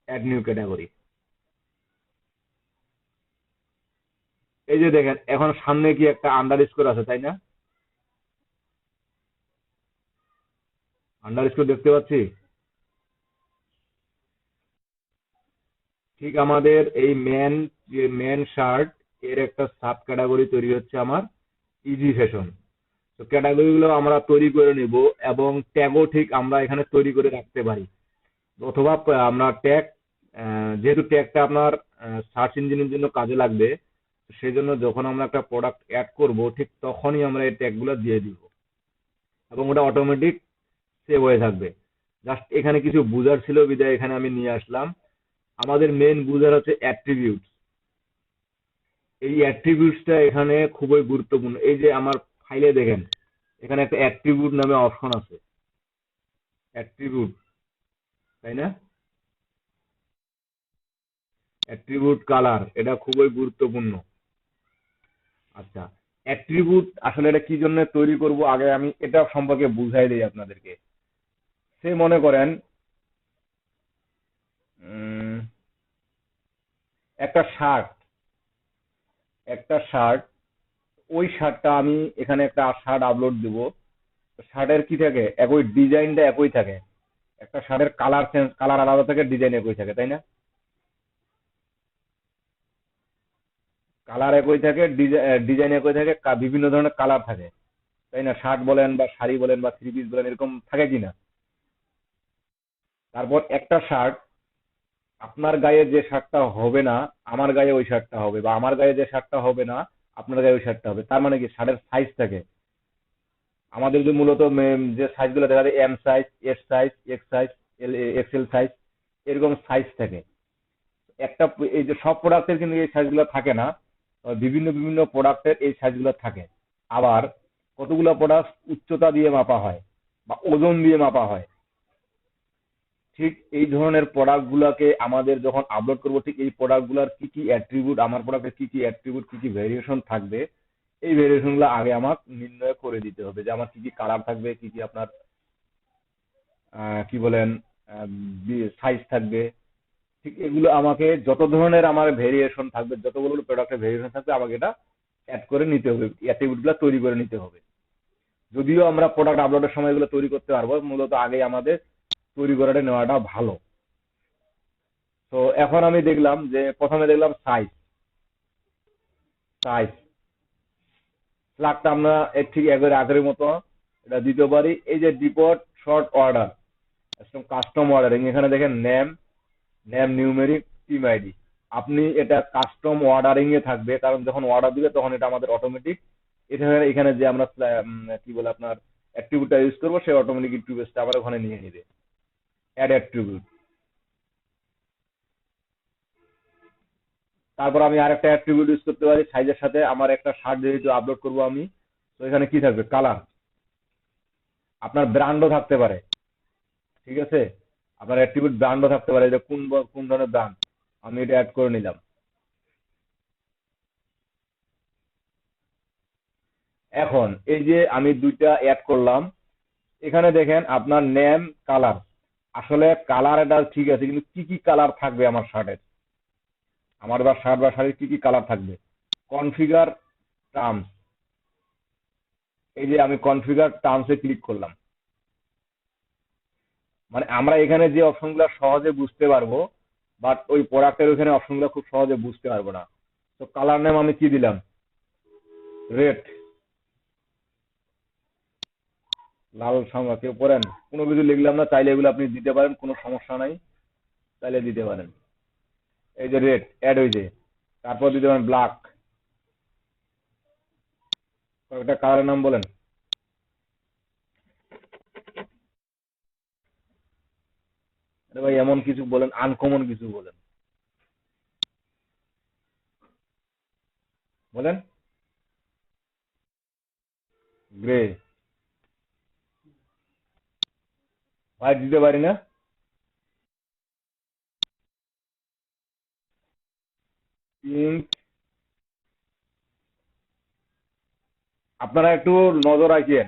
add new category. এই যে দেখেন এখন সামনে কি একটা আন্ডার স্কোর আছে, তাই না? আন্ডার স্কোর দেখতে পাচ্ছি। ঠিক আমাদের এই মেন শার্ট এর একটা সাব ক্যাটাগরি তৈরি হচ্ছে আমার ইজি ফ্যাশন। তো ক্যাটাগরি গুলো আমরা তৈরি করে নিব, এবং ট্যাগও ঠিক আমরা এখানে তৈরি করে রাখতে পারি, অথবা আমরা ট্যাগ, যেহেতু ট্যাগটা আপনার সার্চ ইঞ্জিনের জন্য কাজে লাগবে, সেই জন্য যখন আমরা একটা প্রোডাক্ট অ্যাড করব ঠিক তখনই আমরা এই ট্যাগ গুলো দিয়ে দিব, এবং ওটা অটোমেটিক সেভ হয়ে থাকবে। জাস্ট এখানে কিছু বুঝার ছিল বিধায় এখানে আমি নিয়ে আসলাম। আমাদের মেন বুঝার হচ্ছে অ্যাট্রিবিউট, এই অ্যাট্রিবিউটসটা এখানে খুবই গুরুত্বপূর্ণ। এই যে আমার ফাইলে দেখেন এখানে একটা অ্যাট্রিবিউট নামে অপশন আছে, অ্যাট্রিবিউট, তাই না? অ্যাট্রিবিউট কালার এটা খুবই গুরুত্বপূর্ণ। আচ্ছা, অ্যাট্রিবিউট আসলে এটা কি জন্য তৈরি করব, আগে আমি এটা সম্পর্কে বুঝাই দিই আপনাদেরকে। সে মনে করেন উম, একটা শার্ট, একটা শার্ট, ওই শার্টটা আমি এখানে একটা শার্ট আপলোড দিব, শার্টের কি থাকে, একই ডিজাইনটা একই থাকে, একটা শার্টের কালার আলাদা থাকে, ডিজাইন একই থাকে, তাই না? কালার একই থাকে, ডিজাইন একই থাকে, বিভিন্ন ধরনের কালার থাকে, তাই না? শার্ট বলেন বা শাড়ি বলেন বা থ্রি পিস বলেন, এরকম থাকে কিনা? তারপর একটা শার্ট, আপনার গায়ে যে শার্টটা হবে না আমার গায়ে ওই শার্টটা হবে, বা আমার গায়ে যে শার্টটা হবে না আপনার গায়ে ওই শার্টটা হবে, তার মানে কি শার্টের সাইজ থাকে। আমাদের যে মূলত যে সাইজগুলো দেখা যায় M size, S size, X size, XL size, এরকম সাইজ থাকে। একটা এই যে সব প্রোডাক্টের কিন্তু এই সাইজগুলো থাকে না, বিভিন্ন বিভিন্ন প্রোডাক্টের এই সাইজগুলো থাকে। আবার কতগুলো প্রোডাক্ট উচ্চতা দিয়ে মাপা হয় বা ওজন দিয়ে মাপা হয়। ঠিক এই ধরনের প্রোডাক্ট গুলাকে আমাদের যখন আপলোড করবো, ঠিক এই প্রোডাক্ট গুলার কি কি অ্যাট্রিবিউট, আমার প্রোডাক্টের কি কি অ্যাট্রিবিউট, কি কি ভেরিয়েশন থাকবে, এই ভেরিয়েশন গুলো আগে আমার নির্ণয় করে দিতে হবে, যে আমার কি কি কালার থাকবে, কি কি আপনার কি বলেন সাইজ থাকবে। ঠিক এগুলো আমাকে যত ধরনের আমার ভেরিয়েশন থাকবে, যতগুলো প্রোডাক্টের ভেরিয়েশন থাকবে, আমাকে এটা অ্যাড করে নিতে হবে, অ্যাট্রিবিউট গুলো তৈরি করে নিতে হবে। যদিও আমরা প্রোডাক্ট আপলোডের সময় এগুলো তৈরি করতে পারবো, মূলত আগে আমাদের তৈরি করাটা নেওয়াটা ভালো। তো এখন আমি দেখলাম যে প্রথমে দেখলাম সাইজ। সাইজ ফ্ল্যাগটা আমরা এর ঠিক একবারে আগের মতো এটা দিতে পারি। এই যে deport short order, custom ordering, এখানে দেখেন নেম, নিউমেরিক, টিম আইডি। আপনি এটা কাস্টম অর্ডারিং এ থাকবে, কারণ যখন অর্ডার দিবে তখন এটা আমাদের অটোমেটিক, এখানে এখানে যে আমরা কি বলে আপনার অ্যাট্রিবিউটটা ইউজ করবো, সেই অটোমেটিক অ্যাট্রিবিউটটা আবার ওখানে নিয়ে নিবে। Add attribute. তারপর আমি আরেকটা অ্যাট্রিবিউট ইউজ করতে পারি সাইজের সাথে। আমার একটা শার্ট যেহেতু আপলোড করবো আমি, তো এখানে কি থাকবে, কালার। আপনার ব্র্যান্ডও থাকতে পারে, ঠিক আছে। আপনার অ্যাট্রিবিউট ব্র্যান্ডও থাকতে পারে, যে কোন কোন ধরনের ব্র্যান্ড, আমি এটা অ্যাড করে নিলাম। এখন এই যে আমি দুইটা অ্যাড করলাম, এখানে দেখেন আপনার নেম, কালার। আসলে কালার এটা ঠিক আছে, কিন্তু কি কি কালার থাকবে আমার শার্টের, আমার বা শার্ট বা শাড়ির কি কি কালার থাকবে। কনফিগার টার্মস, এই যে আমি কনফিগার টার্মসে ক্লিক করলাম, মানে আমরা এখানে যে অপশনগুলো সহজে বুঝতে পারবো, বাট ওই প্রোডাক্টের ওখানে অপশনগুলো খুব সহজে বুঝতে পারবো না। তো কালার নেম আমি কি দিলাম, রেড, লাল সংজ্ঞা কেউ পড়েন, কোনো কিছু লিখলাম না, চাইলে এগুলো আপনি দিতে পারেন, কোনো সমস্যা নাই, চাইলে দিতে পারেন। এই যে রেড অ্যাড হয়েছে, তারপর দিতে পারেন ব্ল্যাক। কয়েকটা কালারের নাম বলেন। আরে ভাই এমন কিছু বলেন, আনকমন কিছু বলেন, বলেন। গ্রে, হোয়াইট দিতে পারি না। পিঙ্ক। আপনারা একটু নজর রাখেন,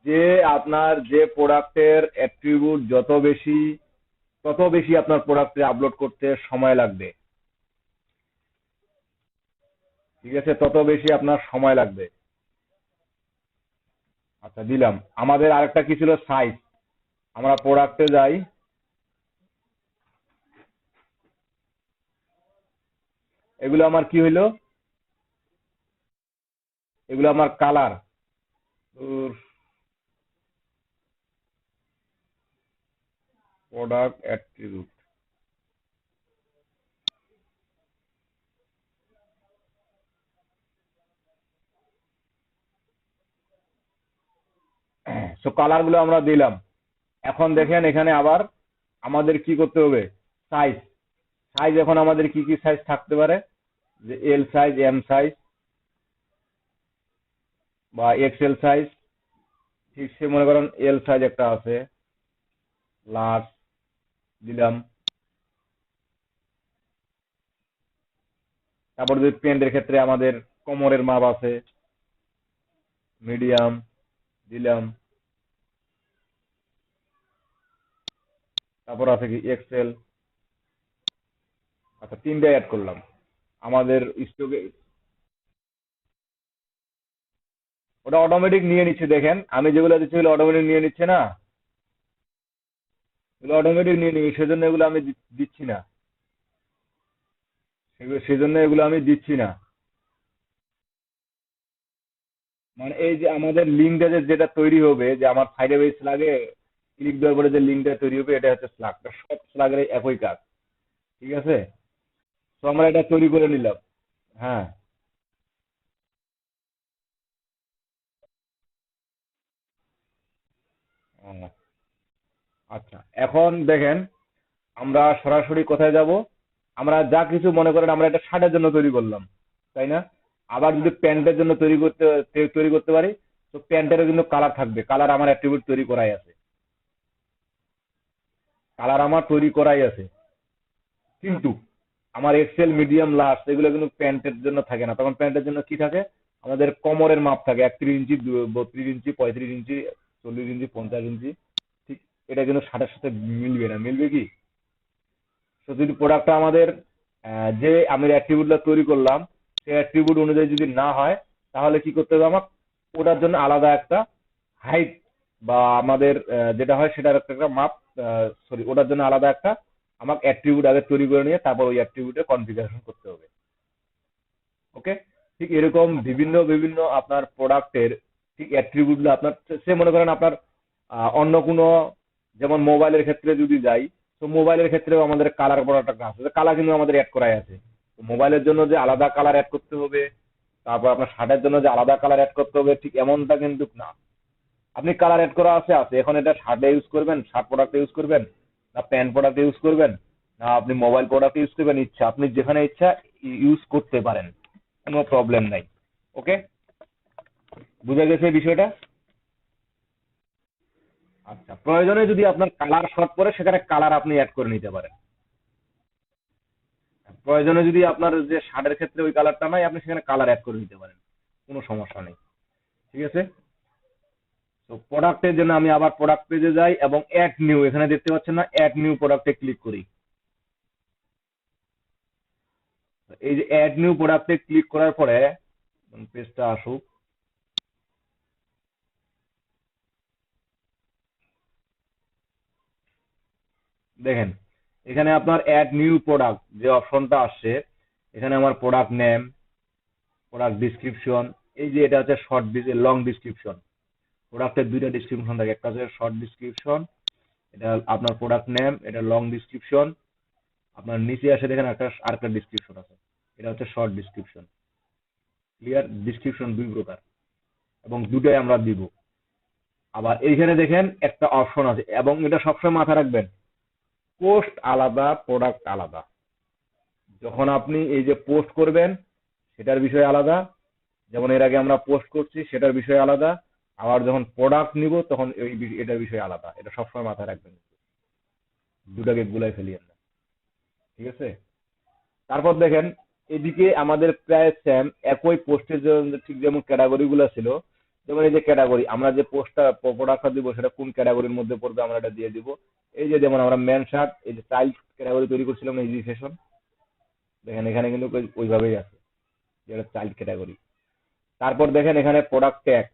যে আপনার যে প্রোডাক্টের অ্যাট্রিবিউট যত বেশি, তত বেশি আপনার প্রোডাক্টে আপলোড করতে সময় লাগবে, ঠিক আছে, তত বেশি আপনার সময় লাগবে। আচ্ছা দিলাম। আমাদের আরেকটা কি ছিল, সাইজ। আমরা প্রোডাক্টে যাই, এগুলো আমার কি হইলো, এগুলো আমার colour. Product attribute, so colour গুলো আমরা দিলাম। এখন দেখেন এখানে আবার আমাদের কি করতে হবে, সাইজ। সাইজ এখন আমাদের কি কি সাইজ থাকতে পারে, যে এল সাইজ, এম সাইজ বা এক্সেল সাইজ। ঠিক সে মনে করেন এল সাইজ একটা আছে, লার্জ দিলাম। তারপর যদি প্যান্টের ক্ষেত্রে আমাদের কোমরের মাপ আছে, মিডিয়াম দিলাম। তারপর আছে কি এক্সেল। আচ্ছা তিনটা অ্যাড করলাম আমাদের স্টকে। ওটা অটোমেটিক নিয়ে নিচ্ছে, দেখেন আমি যেগুলো দিচ্ছি ওগুলো অটোমেটিক নিয়ে নিচ্ছে না, এগুলো অটোমেটিক নিয়ে নিবে, সেজন্য এগুলো আমি দিচ্ছি না, সেজন্য এগুলো আমি দিচ্ছি না। মানে এই যে আমাদের লিঙ্কটা যেটা তৈরি হবে, যে আমার সাইডে বেস লাগে ক্লিক দেওয়ার পরে যে লিঙ্কটা তৈরি হবে, এটা হচ্ছে স্লাগটা, সব স্লাগের একই কাজ, ঠিক আছে। তো আমরা এটা তৈরি করে নিলাম। হ্যাঁ ও, আচ্ছা, এখন দেখেন আমরা সরাসরি কোথায় যাব। আমরা যা কিছু মনে করেন আমরা এটা শার্টের জন্য তৈরি করলাম, তাই না? আবার যদি প্যান্টের জন্য তৈরি করতে পারি, তো প্যান্টেরও কিন্তু কালার থাকবে। কালার আমার অ্যাট্রিবিউট তৈরি করাই আছে। কালার আমার তৈরি করাই আছে। কিন্তু আমার এক্সেল, মিডিয়াম, লার্জ এগুলো কিন্তু প্যান্টের জন্য থাকে না। তখন প্যান্টের জন্য কি থাকে? আমাদের কোমরের মাপ থাকে 31 ইঞ্চি, 32 ইঞ্চি, 35 ইঞ্চি, 40 ইঞ্চি, 50 ইঞ্চি। ঠিক, এটা কিন্তু শার্টের সাথে মিলবে না। মিলবে কি? তো যদি প্রোডাক্টটা আমাদের যে আমি অ্যাট্রিবিউটটা তৈরি করলাম সেই অ্যাট্রিবিউট অনুযায়ী যদি না হয়, তাহলে কি করতে হবে আমার? ওটার জন্য আলাদা একটা হাইট বা আমাদের যেটা হয় সেটার একটা মাপ, সরি, ওটার জন্য আলাদা একটা আমাকে অ্যাট্রিবিউট আগে তৈরি করে নিয়ে তারপর ওই অ্যাট্রিবিউটের কনফিগারেশন করতে হবে। ওকে? ঠিক এরকম বিভিন্ন বিভিন্ন আপনার প্রোডাক্টের ঠিক অ্যাট্রিবিউট গুলো আপনার, সে মনে করেন আপনার অন্য কোনো, যেমন মোবাইলের ক্ষেত্রে যদি যাই, তো মোবাইলের ক্ষেত্রেও আমাদের কালার প্রোডাক্ট আছে। কালার কিন্তু আমাদের অ্যাড করাই আছে। তো মোবাইলের জন্য যে আলাদা কালার অ্যাড করতে হবে, তারপর আপনার শার্টের জন্য যে আলাদা কালার অ্যাড করতে হবে, ঠিক এমনটা কিন্তু না। আপনি কালার অ্যাড করা আছে আছে, এখন এটা শার্টে ইউজ করবেন, শার্ট প্রোডাক্টে ইউজ করবেন, না প্যান্ট প্রোডাক্টে ইউজ করবেন, না আপনি মোবাইল প্রোডাক্ট ইউজ করবেন, ইচ্ছা আপনি যেখানে ইচ্ছা ইউজ করতে পারেন, কোনো প্রবলেম নাই। ওকে, বুঝা গেছে এই বিষয়টা? আচ্ছা, প্রয়োজনে যদি আপনার কালার শর্ট পড়ে সেখানে কালার আপনি অ্যাড করে নিতে পারেন। প্রয়োজনে যদি আপনার যে শার্টের ক্ষেত্রে ওই কালারটা নাই, আপনি সেখানে কালার অ্যাড করে নিতে পারেন, কোনো সমস্যা নেই। ঠিক আছে? তো প্রোডাক্টের জন্য আমি আবার প্রোডাক্ট পেজে যাই এবং অ্যাড নিউ, এখানে দেখতে পাচ্ছেন না, অ্যাড নিউ প্রোডাক্টে ক্লিক করি। এই যে অ্যাড নিউ প্রোডাক্টে ক্লিক করার পরে পেজটা আসুক, দেখেন এখানে আপনার অ্যাড নিউ প্রোডাক্ট যে অপশনটা আসছে, এখানে আমার প্রোডাক্ট নেম, প্রোডাক্ট ডিসক্রিপশন, এই যে এটা হচ্ছে শর্ট, লং ডিসক্রিপশন। প্রোডাক্টের দুইটা ডিসক্রিপশন থাকে, একটা হচ্ছে শর্ট ডিসক্রিপশন, এটা আপনার প্রোডাক্ট নেম, এটা লং ডিসক্রিপশন। আপনার নিচে আসে দেখেন একটা আরেকটা ডিসক্রিপশন আছে, এটা হচ্ছে শর্ট ডিসক্রিপশন। ক্লিয়ার? ডিসক্রিপশন দুই প্রকার এবং দুটাই আমরা দিব। আবার এইখানে দেখেন একটা অপশন আছে, এবং এটা সবসময় মাথায় রাখবেন, পোস্ট আলাদা, প্রোডাক্ট আলাদা। যখন আপনি এই যে পোস্ট করবেন সেটার বিষয় আলাদা, যেমন এর আগে আমরা পোস্ট করছি সেটার বিষয় আলাদা। আবার যখন প্রোডাক্ট নিব তখন এটার বিষয় আলাদা। এটা সবসময় মাথায় রাখবেন, দুটাকে গুলাই ফেলিয়েন না। ঠিক আছে? তারপর দেখেন এদিকে আমাদের প্রায় সেম একই পোস্টের জন্য ঠিক যেমন ক্যাটাগরি গুলো ছিল, যেমন এই যে ক্যাটাগরি, আমরা যে পোস্টটা প্রোডাক্টটা দিব সেটা কোন ক্যাটাগরির মধ্যে পড়বে আমরা এটা দিয়ে দিব। এই যে যেমন আমরা মেন শার্ট, এই যে চাইল্ড ক্যাটাগরি তৈরি করছিলাম ইজি ফ্যাশন, দেখেন এখানে কিন্তু ওইভাবেই আছে, যেটা চাইল্ড ক্যাটাগরি। তারপর দেখেন এখানে প্রোডাক্ট ট্যাগ,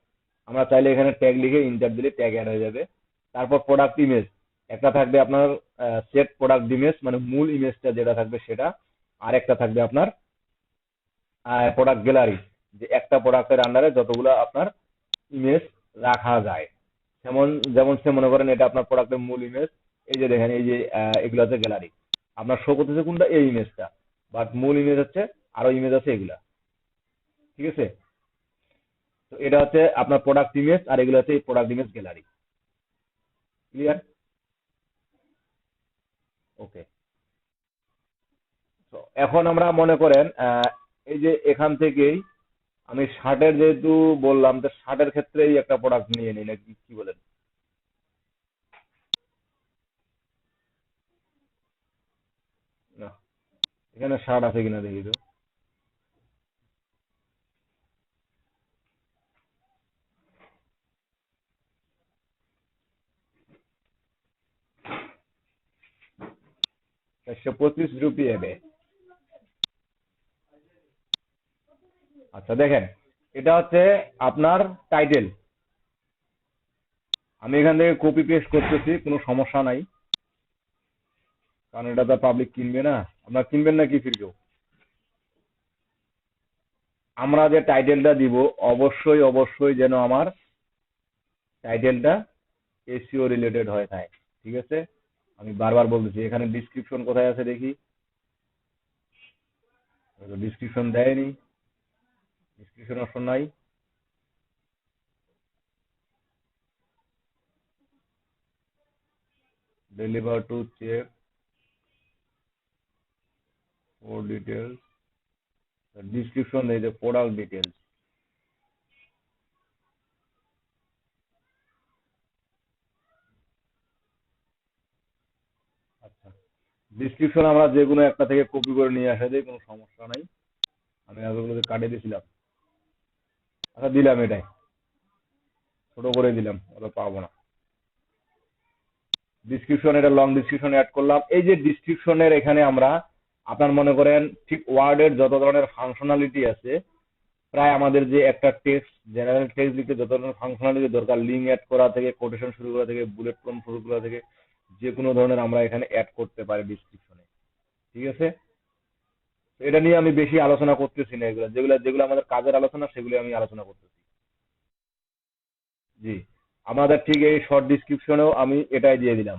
আমরা চাইলে এখানে ট্যাগ লিখে ইন্টার দিলে ট্যাগ অ্যাড হয়ে যাবে। তারপর প্রোডাক্ট ইমেজ, একটা থাকবে আপনার সেট প্রোডাক্ট ইমেজ, মানে মূল ইমেজটা যেটা থাকবে সেটা। আর একটা থাকবে আপনার প্রোডাক্ট গ্যালারি, যে একটা প্রোডাক্টের আন্ডারে যতগুলো আপনার ইমেজ রাখা যায়। যেমন যেমন সে মনে করেন এটা আপনার প্রোডাক্টের মূল ইমেজ, এই যে দেখেন এই যে এগুলো হচ্ছে গ্যালারি, আপনার শো করতেছে কোনটা? এই ইমেজটা, বাট মূল ইমেজ হচ্ছে আরো ইমেজ আছে এগুলা। ঠিক আছে? তো এটা হচ্ছে আপনার প্রোডাক্ট ইমেজ, আর এগুলো হচ্ছে প্রোডাক্ট ইমেজ গ্যালারি। ক্লিয়ার? ওকে। তো এখন আমরা মনে করেন এই যে এখান থেকেই আমি শার্টের যেহেতু বললাম, তো শার্টের ক্ষেত্রেই একটা প্রোডাক্ট নিয়ে নিই নাকি, কি বলেন? না, এখানে শার্ট আছে কিনা দেখি তো। ₹425 হবে। আচ্ছা দেখেন, এটা হচ্ছে আপনার টাইটেল। আমি এখান থেকে কপি পেস্ট করতেছি, কোনো সমস্যা নাই, কারণ এটা তো পাবলিক কিনবে না। আপনারা কিনবেন না কি ফির কেউ? আমরা যে টাইটেলটা দিব, অবশ্যই অবশ্যই যেন আমার টাইটেলটা এসইও রিলেটেড হয়ে থাকে। ঠিক আছে? আমি বারবার বলতেছি, এখানে ডিসক্রিপশন কোথায় আছে দেখি, ডিসক্রিপশন দেয়নি, ডিসক্রিপশন অপশন নাই। deliver to check for details, the description is the product details. আচ্ছা, ডিসক্রিপশন আমরা যে কোনো একটা থেকে কপি করে নিয়ে আসা যায়, কোনো সমস্যা নাই। আমি আগেগুলোতে কাটিয়ে দিয়েছিলাম। আচ্ছা, দিলাম এটাই, ছোট করে দিলাম, ওটা পাবো না। ডিসক্রিপশন, এটা লং ডিসক্রিপশন অ্যাড করলাম। এই যে ডিসক্রিপশনের এখানে আমরা আপনার মনে করেন ঠিক ওয়ার্ডের যত ধরনের ফাংশনালিটি আছে, প্রায় আমাদের যে একটা টেক্সট, জেনারেল টেক্সট লিখতে যত ধরনের ফাংশনালিটি দরকার, লিঙ্ক অ্যাড করা থেকে, কোটেশন শুরু করা থেকে, বুলেট পয়েন্ট শুরু করা থেকে, যে কোনো ধরনের আমরা এখানে অ্যাড করতে পারি ডিসক্রিপশনে। ঠিক আছে, তো এটা নিয়ে আমি বেশি আলোচনা করতেছি না, এগুলো যেগুলো যেগুলো আমাদের কাজের আলোচনা সেগুলো আমি আলোচনা করতেছি। জি, আমাদের ঠিক এই শর্ট ডিসক্রিপশনেও আমি এটাই দিয়ে দিলাম,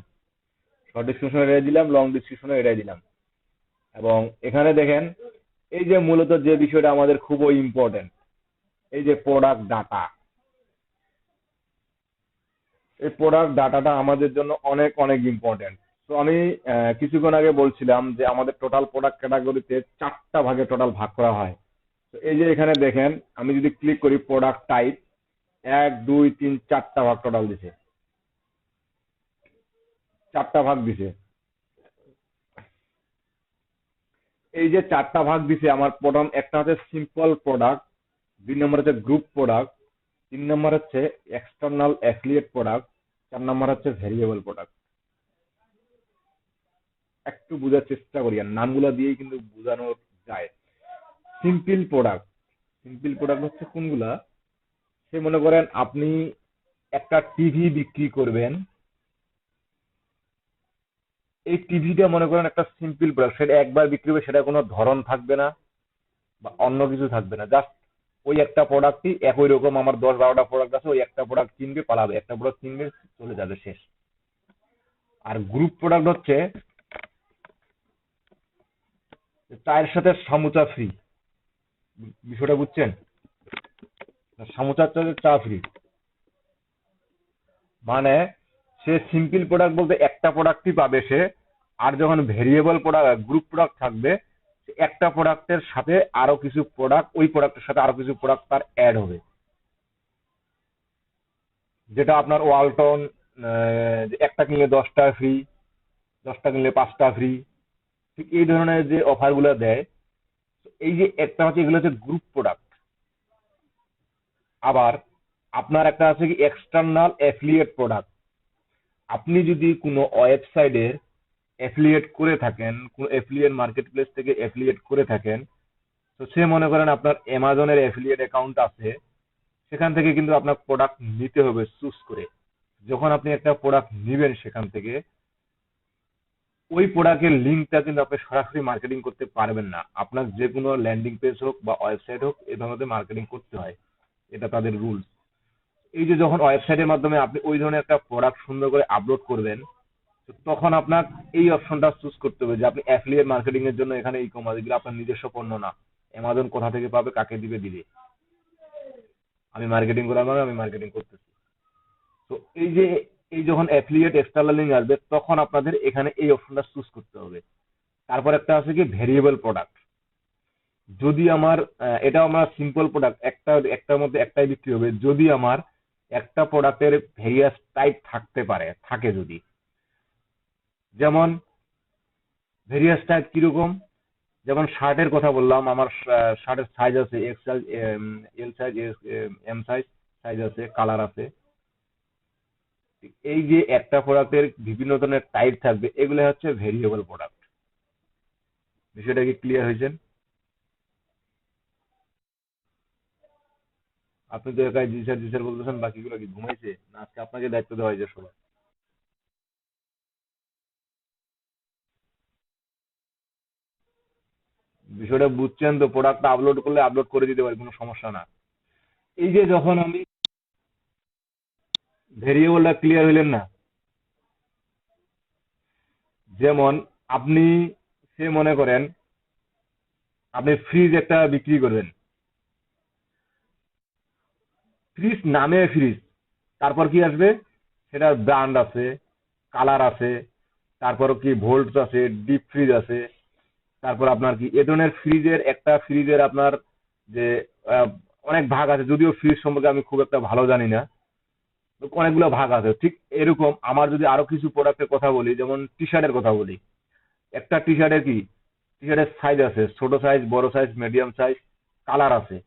শর্ট ডিসক্রিপশনে এটাই দিলাম, লং ডিসক্রিপশনে এটাই দিলাম। এবং এখানে দেখেন, এই যে মূলত যে বিষয়টা আমাদের খুবই ইম্পর্টেন্ট, এই যে প্রোডাক্ট ডাটা, এই প্রোডাক্ট ডাটাটা আমাদের জন্য অনেক অনেক ইম্পর্টেন্ট। তো আমি কিছুক্ষণ আগে বলছিলাম যে আমাদের টোটাল প্রোডাক্ট ক্যাটাগরিতে 4টা ভাগে টোটাল ভাগ করা হয়। তো এই যে এখানে দেখেন, আমি যদি ক্লিক করি প্রোডাক্ট টাইপ, 1 2 3 4টা ভাগ টোটাল দিছে, 4টা ভাগ দিছে। এই যে 4টা ভাগ দিছে, আমার প্রথম একটা হচ্ছে সিম্পল প্রোডাক্ট, 2 নম্বর হচ্ছে গ্রুপ প্রোডাক্ট, 3 নম্বর হচ্ছে এক্সটার্নাল অ্যাফিলিয়েট প্রোডাক্ট, 4 নম্বর হচ্ছে ভেরিয়েবল প্রোডাক্ট। একটু বোঝার চেষ্টা করি, আর নামগুলো দিয়েই কিন্তু বোঝানো যায়। সিম্পল প্রোডাক্ট, সিম্পল প্রোডাক্ট হচ্ছে কোনগুলা? সে মনে করেন আপনি একটা টিভি বিক্রি করবেন, এই টিভিটা মনে করেন একটা সিম্পল প্রোডাক্ট, সেটা একবার বিক্রি হবে, সেটা কোনো ধরন থাকবে না বা অন্য কিছু থাকবে না, জাস্ট ওই একটা প্রোডাক্টই একই রকম। আমার 10 12টা প্রোডাক্ট আছে, ওই একটা প্রোডাক্ট কিনবে, পালাবে, একটা প্রোডাক্ট কিনবে, চলে যাবে, শেষ। আর গ্রুপ প্রোডাক্ট হচ্ছে চায়ের সাথে সামোসা ফ্রি, বিষয়টা বুঝছেন? সামোসার সাথে চা ফ্রি, মানে সে সিম্পল প্রোডাক্ট বলতে একটা প্রোডাক্টই পাবে সে। আর যখন ভেরিয়েবল প্রোডাক্ট, গ্রুপ প্রোডাক্ট থাকবে, একটা প্রোডাক্টের সাথে আরো কিছু প্রোডাক্ট, ওই প্রোডাক্টের সাথে আরো কিছু প্রোডাক্ট তার অ্যাড হবে। যেটা আপনার ওয়ালটন, একটা কিনলে 10টা ফ্রি, 10টা কিনলে 5টা ফ্রি, ঠিক এই ধরনের যে অফার গুলো দেয়, এই যে একটা হচ্ছে, এগুলো হচ্ছে গ্রুপ প্রোডাক্ট। আবার আপনার একটা আছে কি এক্সটার্নাল অ্যাফিলিয়েট প্রোডাক্ট। আপনি যদি কোনো ওয়েবসাইটের অ্যাফিলিয়েট করে থাকেন, কোনো অ্যাফিলিয়েট মার্কেট প্লেস থেকে অ্যাফিলিয়েট করে থাকেন, তো সে মনে করেন আপনার অ্যামাজনের অ্যাফিলিয়েট অ্যাকাউন্ট আছে, সেখান থেকে কিন্তু আপনার প্রোডাক্ট নিতে হবে চুজ করে। যখন আপনি একটা প্রোডাক্ট নিবেন সেখান থেকে, ওই প্রোডাক্টের লিঙ্কটা কিন্তু আপনি সরাসরি মার্কেটিং করতে পারবেন না। আপনার যে কোনো ল্যান্ডিং পেজ হোক বা ওয়েবসাইট হোক, এই ধরনের মার্কেটিং করতে হয়, এটা তাদের রুলস। এই যে যখন ওয়েবসাইটের মাধ্যমে আপনি ওই ধরনের একটা প্রোডাক্ট সুন্দর করে আপলোড করবেন, তো তখন আপনার এই অপশনটা চুজ করতে হবে যে আপনি অ্যাফিলিয়েট মার্কেটিং এর জন্য এখানে ই কমার্স, এগুলো আপনার নিজস্ব পণ্য না। অ্যামাজন কোথা থেকে পাবে, কাকে দিবে, দিবে। আমি মার্কেটিং করার মানে আমি মার্কেটিং করতেছি। তো এই যে, এই যখন অ্যাফিলিয়েট এক্সটার্নাল লিঙ্ক আসবে, তখন আপনাদের এখানে এই অপশনটা চুজ করতে হবে। তারপর একটা আছে কি ভেরিয়েবল প্রোডাক্ট। যদি আমার এটা আমার সিম্পল প্রোডাক্ট, একটার মধ্যে একটাই বিক্রি হবে, যদি আমার একটা প্রোডাক্টের ভেরিয়াস টাইপ থাকতে পারে, থাকে যদি, যেমন ভেরিয়াস টাইপ কিরকম, যেমন শার্টের কথা বললাম, আমার শার্টের সাইজ আছে X size, L size, M size, size আছে, কালার আছে। এই যে একটা প্রোডাক্টের বিভিন্ন ধরনের টাইপ থাকবে, এগুলো হচ্ছে ভেরিয়েবল প্রোডাক্ট। বিষয়টা কি ক্লিয়ার হয়েছেন? আপনি তো একাই জি স্যার জি স্যার বলতেছেন, বাকিগুলো কি ঘুমাইছে না আজকে আপনাকে দায়িত্ব দেওয়া হয়েছে সবার? বিষয়টা বুঝছেন তো? প্রোডাক্টটা আপলোড করলে আপলোড করে দিতে পারি, কোনো সমস্যা না। এই যে যখন আমি ভেরিয়েবলটা ক্লিয়ার হইলেন না, যেমন আপনি, সে মনে করেন আপনি ফ্রিজ একটা বিক্রি করবেন, ফ্রিজ নামে ফ্রিজ, তারপর কি আসবে, সেটার ব্র্যান্ড আছে, কালার আছে, তারপর কি ভোল্টস আছে, ডিপ ফ্রিজ আছে, তারপর আপনার কি এ ধরনের ফ্রিজের একটা ফ্রিজের আপনার যে আহ, অনেক ভাগ আছে, যদিও ফ্রিজ সম্পর্কে আমি খুব একটা ভালো জানি না, তো অনেকগুলো ভাগ আছে। ঠিক এরকম আমার যদি আরো কিছু প্রোডাক্টের কথা বলি, যেমন টি শার্টের কথা বলি, একটা টি শার্টের কি টি শার্টের সাইজ আছে, ছোট সাইজ, বড় সাইজ, মিডিয়াম সাইজ, কালার আছে,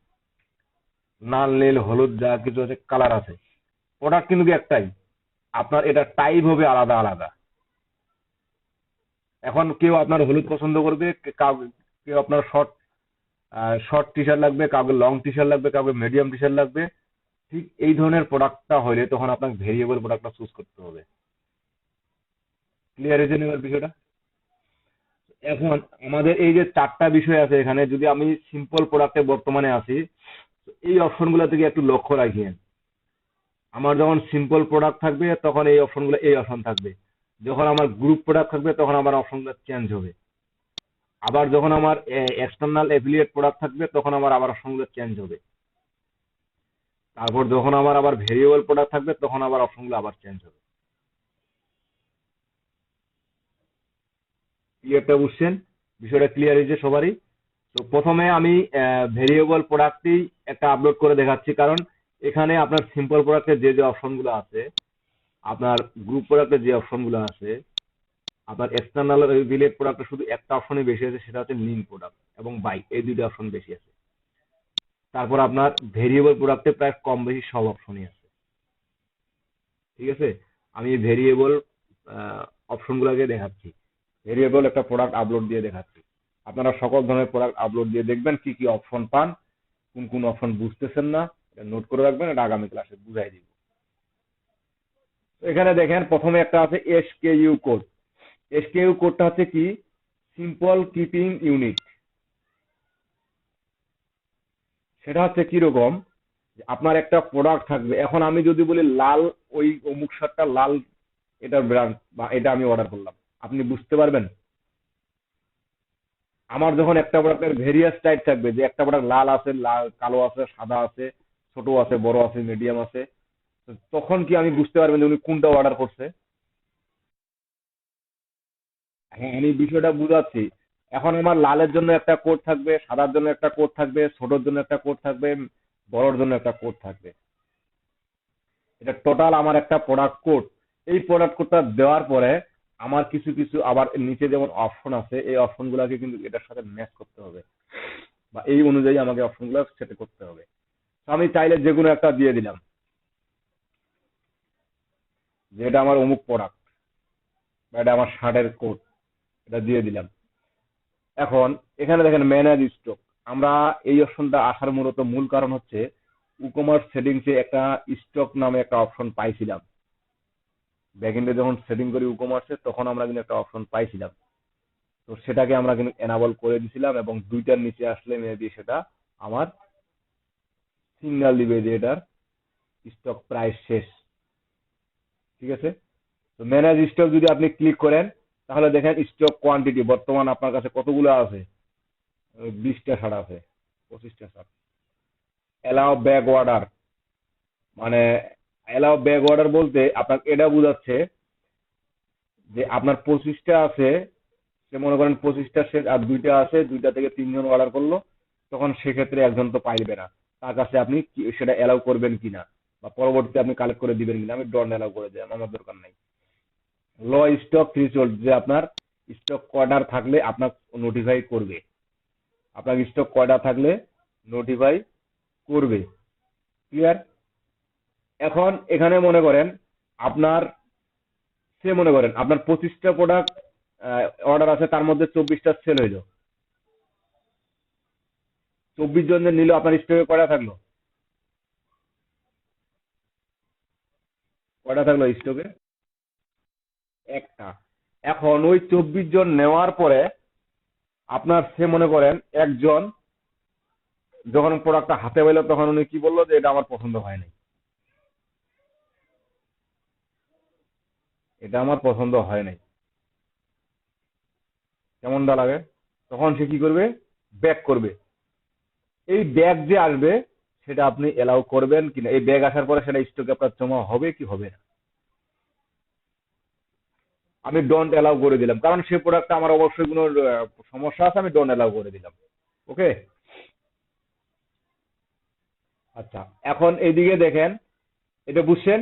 লাল নীল হলুদ যা কিছু আছে কালার আছে। প্রোডাক্ট কিন্তু কি একটাই, আপনার এটা টাইপ হবে আলাদা আলাদা। এখন কেউ আপনার হলুদ পছন্দ করবে, কেউ আপনার শর্ট শর্ট টি শার্ট লাগবে, কাউকে লং টি শার্ট লাগবে, কাউকে মিডিয়াম টি শার্ট লাগবে। ঠিক এই ধরনের প্রোডাক্টটা হলে তখন আপনাকে ভেরিয়েবল প্রোডাক্টটা চুজ করতে হবে। ক্লিয়ার হয়েছে না এবার বিষয়টা? এখন আমাদের এই যে চারটা বিষয় আছে এখানে, যদি আমি সিম্পল প্রোডাক্টে বর্তমানে আসি, তো এই অপশনগুলো থেকে একটু লক্ষ্য রাখিয়েন। আমার যখন সিম্পল প্রোডাক্ট থাকবে তখন এই অপশনগুলো এই অপশন থাকবে, যখন আমার গ্রুপ প্রোডাক্ট থাকবে তখন আমার অপশনগুলো চেঞ্জ হবে, আবার যখন আমার এক্সটার্নাল এফিলিয়েট প্রোডাক্ট থাকবে তখন আমার আবার অপশনগুলো চেঞ্জ হবে, তারপর যখন আমার আবার ভেরিয়েবল প্রোডাক্ট থাকবে তখন আবার অপশনগুলো আবার চেঞ্জ হবে। ক্লিয়ারটা বুঝছেন? বিষয়টা ক্লিয়ার হয়েছে সবারই? তো প্রথমে আমি ভেরিয়েবল প্রোডাক্টই একটা আপলোড করে দেখাচ্ছি, কারণ এখানে আপনার সিম্পল প্রোডাক্টের যে যে অপশনগুলো আছে, আপনার গ্রুপ প্রোডাক্টের যে অপশনগুলো আছে, আপনার এক্সটার্নাল রিলেট প্রোডাক্টে শুধু একটা অপশনই বেশি আছে, সেটা হচ্ছে লিঙ্ক প্রোডাক্ট এবং বাই, এই দুইটা অপশন বেশি আছে। তারপর আপনার ভেরিয়েবল প্রোডাক্টে প্রায় কম বেশি সব অপশনই আছে। ঠিক আছে, আমি ভেরিয়েবল অপশনগুলোকে দেখাচ্ছি, ভেরিয়েবল একটা প্রোডাক্ট আপলোড দিয়ে দেখাচ্ছি। আপনারা সকল ধরনের প্রোডাক্ট আপলোড দিয়ে দেখবেন কি কি অপশন পান, কোন কোন অপশন বুঝতেছেন না, এটা নোট করে রাখবেন, এটা আগামী ক্লাসে বুঝাই দিব। তো এখানে দেখেন প্রথমে একটা আছে এসকেইউ কোড। এসকেইউ কোডটা হচ্ছে কি, সিম্পল কিপিং ইউনিট। সেটা হচ্ছে কিরকম, আপনার একটা প্রোডাক্ট থাকবে, এখন আমি যদি বলি লাল, ওই অমুক শার্টটা লাল, এটার ব্র্যান্ড বা এটা আমি অর্ডার করলাম, আপনি বুঝতে পারবেন? আমার যখন একটা প্রোডাক্টের ভেরিয়াস টাইপ থাকবে, যে একটা প্রোডাক্ট লাল আছে, লাল কালো আছে, সাদা আছে, ছোট আছে, বড় আছে, মিডিয়াম আছে, তখন কি আমি বুঝতে পারবেন যে উনি কোনটা অর্ডার করছে? হ্যাঁ, আমি বিষয়টা বুঝাচ্ছি। এখন আমার লালের জন্য একটা কোড থাকবে, সাদার জন্য একটা কোড থাকবে, ছোটর জন্য একটা কোড থাকবে, বড়র জন্য একটা কোড থাকবে। এটা টোটাল আমার একটা প্রোডাক্ট কোড। এই প্রোডাক্ট কোডটা দেওয়ার পরে আমার কিছু কিছু আবার নিচে যেমন অপশন আছে, এই অপশন গুলাকে কিন্তু এটার সাথে ম্যাচ করতে হবে, বা এই অনুযায়ী আমাকে অপশন গুলো সেট করতে হবে। তো আমি চাইলে যে কোনো একটা দিয়ে দিলাম, যে এটা আমার অমুক প্রোডাক্ট, বা এটা আমার শার্টের কোড, এটা দিয়ে দিলাম। এখন এখানে দেখেন ম্যানেজ স্টক। আমরা এই অপশনটা আসার মূল কারণ হচ্ছে, ই-কমার্স সেটিংসে একটা স্টক নামে একটা অপশন পাইছিলাম। ব্যাকএন্ডে যখন সেটিং করি ই-কমার্সে, তখন আমরা কিন্তু একটা অপশন পাইছিলাম। তো সেটাকে আমরা কিন্তু এনাবল করে দিছিলাম, এবং দুইটার নিচে আসলে মেবি সেটা আমার সিগন্যাল দিবে যে এটার স্টক প্রাইস শেষ। ঠিক আছে, তো ম্যানেজ স্টক যদি আপনি ক্লিক করেন, তাহলে দেখেন স্টক কোয়ান্টিটি বর্তমান আপনার কাছে কতগুলো আছে। 20টা শার্ট আছে, 25টা শার্ট। অ্যালাউ ব্যাক অর্ডার, মানে অ্যালাউ ব্যাক অর্ডার বলতে আপনাকে এটা বোঝাচ্ছে যে আপনার 25টা আছে, সে মনে করেন 25টা শেষ আর দুইটা আছে, দুইটা থেকে তিনজন অর্ডার করলো, তখন সেক্ষেত্রে একজন তো পাইবে না, তার কাছে আপনি সেটা অ্যালাউ করবেন কিনা, বা পরবর্তীতে আপনি কালেক্ট করে দিবেন কিনা, আমি ডন অ্যালাউ করে দিলাম, আমার দরকার নাই। ল স্টক থ্রেশহোল্ড, যে আপনার স্টক অর্ডার থাকলে আপনার নোটিফাই করবে, আপনার স্টক কয়টা থাকলে নোটিফাই করবে। ক্লিয়ার? এখন এখানে মনে করেন আপনার, মনে করেন আপনার 25টা প্রোডাক্ট অর্ডার আছে, তার মধ্যে 24টা সেল হইলো, 24 জন যে নিল, আপনার স্টকে কয়টা থাকলো স্টকে? একটা। এখন ওই 24 জন নেওয়ার পরে আপনার, মনে করেন একজন যখন প্রোডাক্টটা হাতে পাইলো, তখন উনি কি বললো যে এটা আমার পছন্দ হয় নাই, এটা আমার পছন্দ হয় নাই, কেমনটা লাগে? তখন সে কি করবে? ব্যাক করবে। এই ব্যাক যে আসবে, সেটা আপনি এলাও করবেন কিনা, এই ব্যাক আসার পরে সেটা স্টকে আপনার জমা হবে কি হবে না। আমি ডোন্ট অ্যালাউ করে দিলাম, কারণ সে প্রোডাক্টটা আমার অবশ্যই কোনো সমস্যা আছে, আমি ডোন্ট অ্যালাউ করে দিলাম। ওকে। আচ্ছা, এখন এইদিকে দেখেন, এটা বুঝছেন?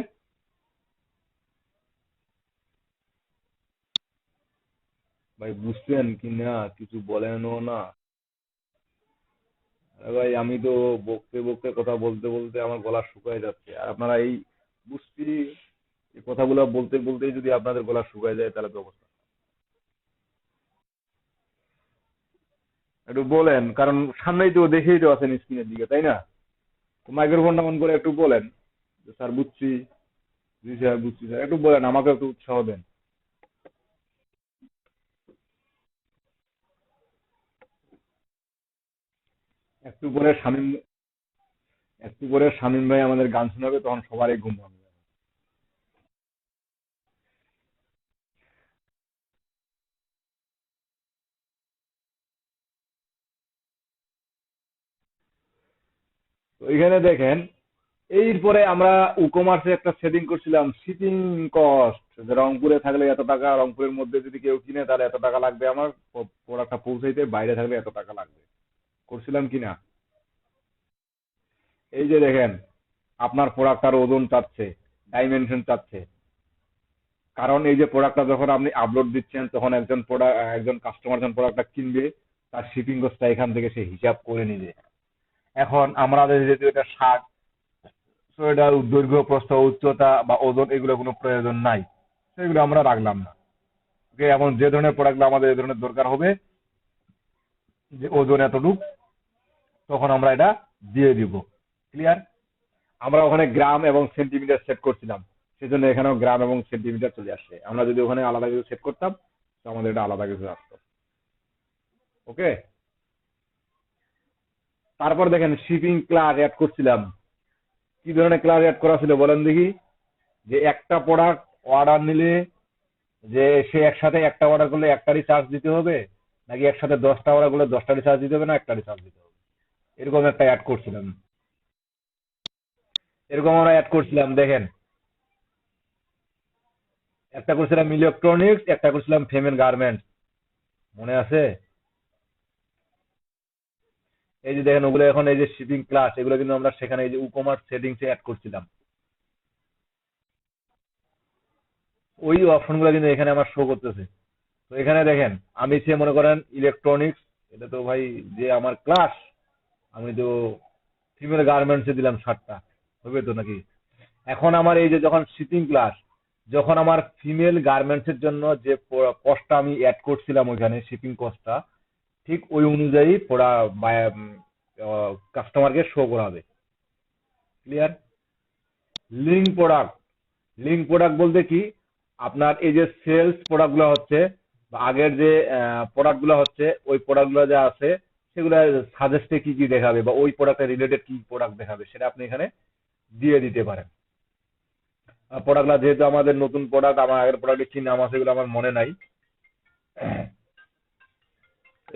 ভাই বুঝছেন কি না, কিছু বলেনও না। আরে ভাই আমি তো বকতে বকতে কথা বলতে বলতে আমার গলা শুকায় যাচ্ছে, আর আপনারা এই বুঝছি এই কথাগুলো বলতে বলতেই যদি আপনাদের গলা শুকায় যায় তাহলে তো অবস্থা। একটু বলেন, কারণ সামনেই তো দেখেই তো আছেন স্ক্রিনের দিকে, তাই না? তো মাইক্রোফোনটা অন করে একটু বলেন যে স্যার বুঝছি, জি স্যার বুঝছি স্যার, একটু বলেন, আমাকে একটু উৎসাহ দেন। একটু পরে শামীম একটু পরে শামীম ভাই আমাদের গান শোনাবে, তখন সবারই ঘুম ভাঙবে। তো এখানে দেখেন, এরপরে আমরা উকমার্সে একটা সেটিং করছিলাম শিপিং কস্ট, যে রংপুরে থাকলে এত টাকা, রংপুরের মধ্যে যদি কেউ কিনে তাহলে এত টাকা লাগবে, আমার প্রোডাক্টটা পৌঁছাইতে, বাইরে থাকলে এত টাকা লাগবে। করছিলাম কিনা? এই যে দেখেন, আপনার প্রোডাক্টটার ওজন চাচ্ছে, ডাইমেনশন চাচ্ছে, কারণ এই যে প্রোডাক্টটা যখন আপনি আপলোড দিচ্ছেন তখন একজন কাস্টমার যখন প্রোডাক্টটা কিনবে, তার শিপিং কস্টটা এখান থেকে সে হিসাব করে নিবে। এখন আমাদের যেহেতু এটা শার্ট, তো এটার দৈর্ঘ্য প্রস্থ উচ্চতা বা ওজন এগুলো কোনো প্রয়োজন নাই, সেগুলো আমরা রাখলাম না। ওকে, এখন যে ধরনের প্রোডাক্টগুলো আমাদের এই ধরনের দরকার হবে, যে ওজন এতটুক, তখন আমরা এটা দিয়ে দিব। ক্লিয়ার? আমরা ওখানে গ্রাম এবং সেন্টিমিটার সেট করছিলাম, সেজন্য এখানেও গ্রাম এবং সেন্টিমিটার চলে আসছে। আমরা যদি ওখানে আলাদা কিছু সেট করতাম, তো আমাদের এটা আলাদা কিছু আসতো। ওকে। তারপর দেখেন শিপিং ক্লাস অ্যাড করছিলাম। কি ধরনের ক্লাস অ্যাড করা ছিল বলেন দেখি? যে একটা প্রোডাক্ট অর্ডার নিলে, যে সে একসাথে একটা অর্ডার করলে একটারই চার্জ দিতে হবে, নাকি একসাথে 10টা অর্ডার করলে 10টারই চার্জ দিতে হবে, না একটারই চার্জ দিতে হবে, এরকম একটা অ্যাড করছিলাম। এরকম আমরা অ্যাড করছিলাম, দেখেন। একটা করছিলাম ইলেকট্রনিক্স, একটা করছিলাম ফেমেন গার্মেন্টস, মনে আছে? এই যে দেখেন, ওগুলো এখন এই যে শিপিং ক্লাস, এগুলো কিন্তু আমরা সেখানে এই যে উকমার্স সেটিংসে অ্যাড করছিলাম। ওই অপশনগুলো কিন্তু এখানে আমার শো করতেছে। তো এখানে দেখেন, আমি সে মনে করেন ইলেকট্রনিক্স, এটা তো ভাই যে আমার ক্লাস, আমি তো ফিমেল গার্মেন্টসে দিলাম 7টা, হবে তো নাকি? এখন আমার এই যে যখন শিপিং ক্লাস, যখন আমার ফিমেল গার্মেন্টসের জন্য যে কস্টটা আমি অ্যাড করছিলাম ওইখানে শিপিং কস্টটা, ঠিক ওই অনুযায়ী পড়া কাস্টমারকে শো করাবে। Clear? Link product, link product বলতে কি, আপনার এই যে সেলস প্রোডাক্টগুলো হচ্ছে, বা আগের যে প্রোডাক্টগুলো হচ্ছে, ওই প্রোডাক্টগুলো যা আছে সেগুলো সাজেস্টে কি কি দেখাবে, বা ওই প্রোডাক্টের রিলেটেড কি প্রোডাক্ট দেখাবে, সেটা আপনি এখানে দিয়ে দিতে পারেন। প্রোডাক্টগুলো যেহেতু আমাদের নতুন প্রোডাক্ট, আমার আগের প্রোডাক্টের কি নাম আছে এগুলো আমার মনে নাই,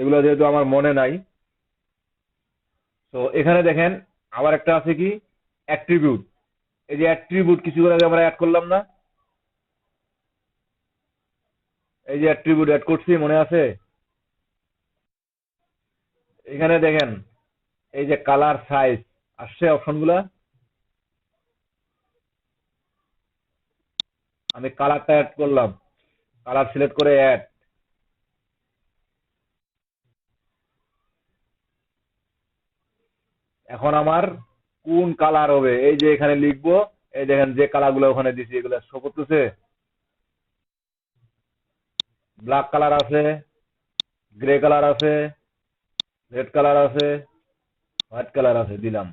এগুলো যেহেতু আমার মনে নাই, তো এখানে দেখেন আবার একটা আছে কি, অ্যাট্রিবিউট। এই যে অ্যাট্রিবিউট কিছুক্ষণ আগে আমরা অ্যাড করলাম না, এই যে অ্যাট্রিবিউট অ্যাড করছি, মনে আছে? এখানে দেখেন, এই যে কালার সাইজ আসছে অপশনগুলা, আমি কালারটা অ্যাড করলাম, কালার সিলেক্ট করে অ্যাড। এখন আমার কোন কালার হবে এই যে এখানে লিখবো, এই দেখেন যে কালারগুলো ওখানে দিছি এগুলো শো করতেছে। ব্ল্যাক কালার আছে, গ্রে কালার আছে, রেড কালার আছে, হোয়াইট কালার আছে, দিলাম।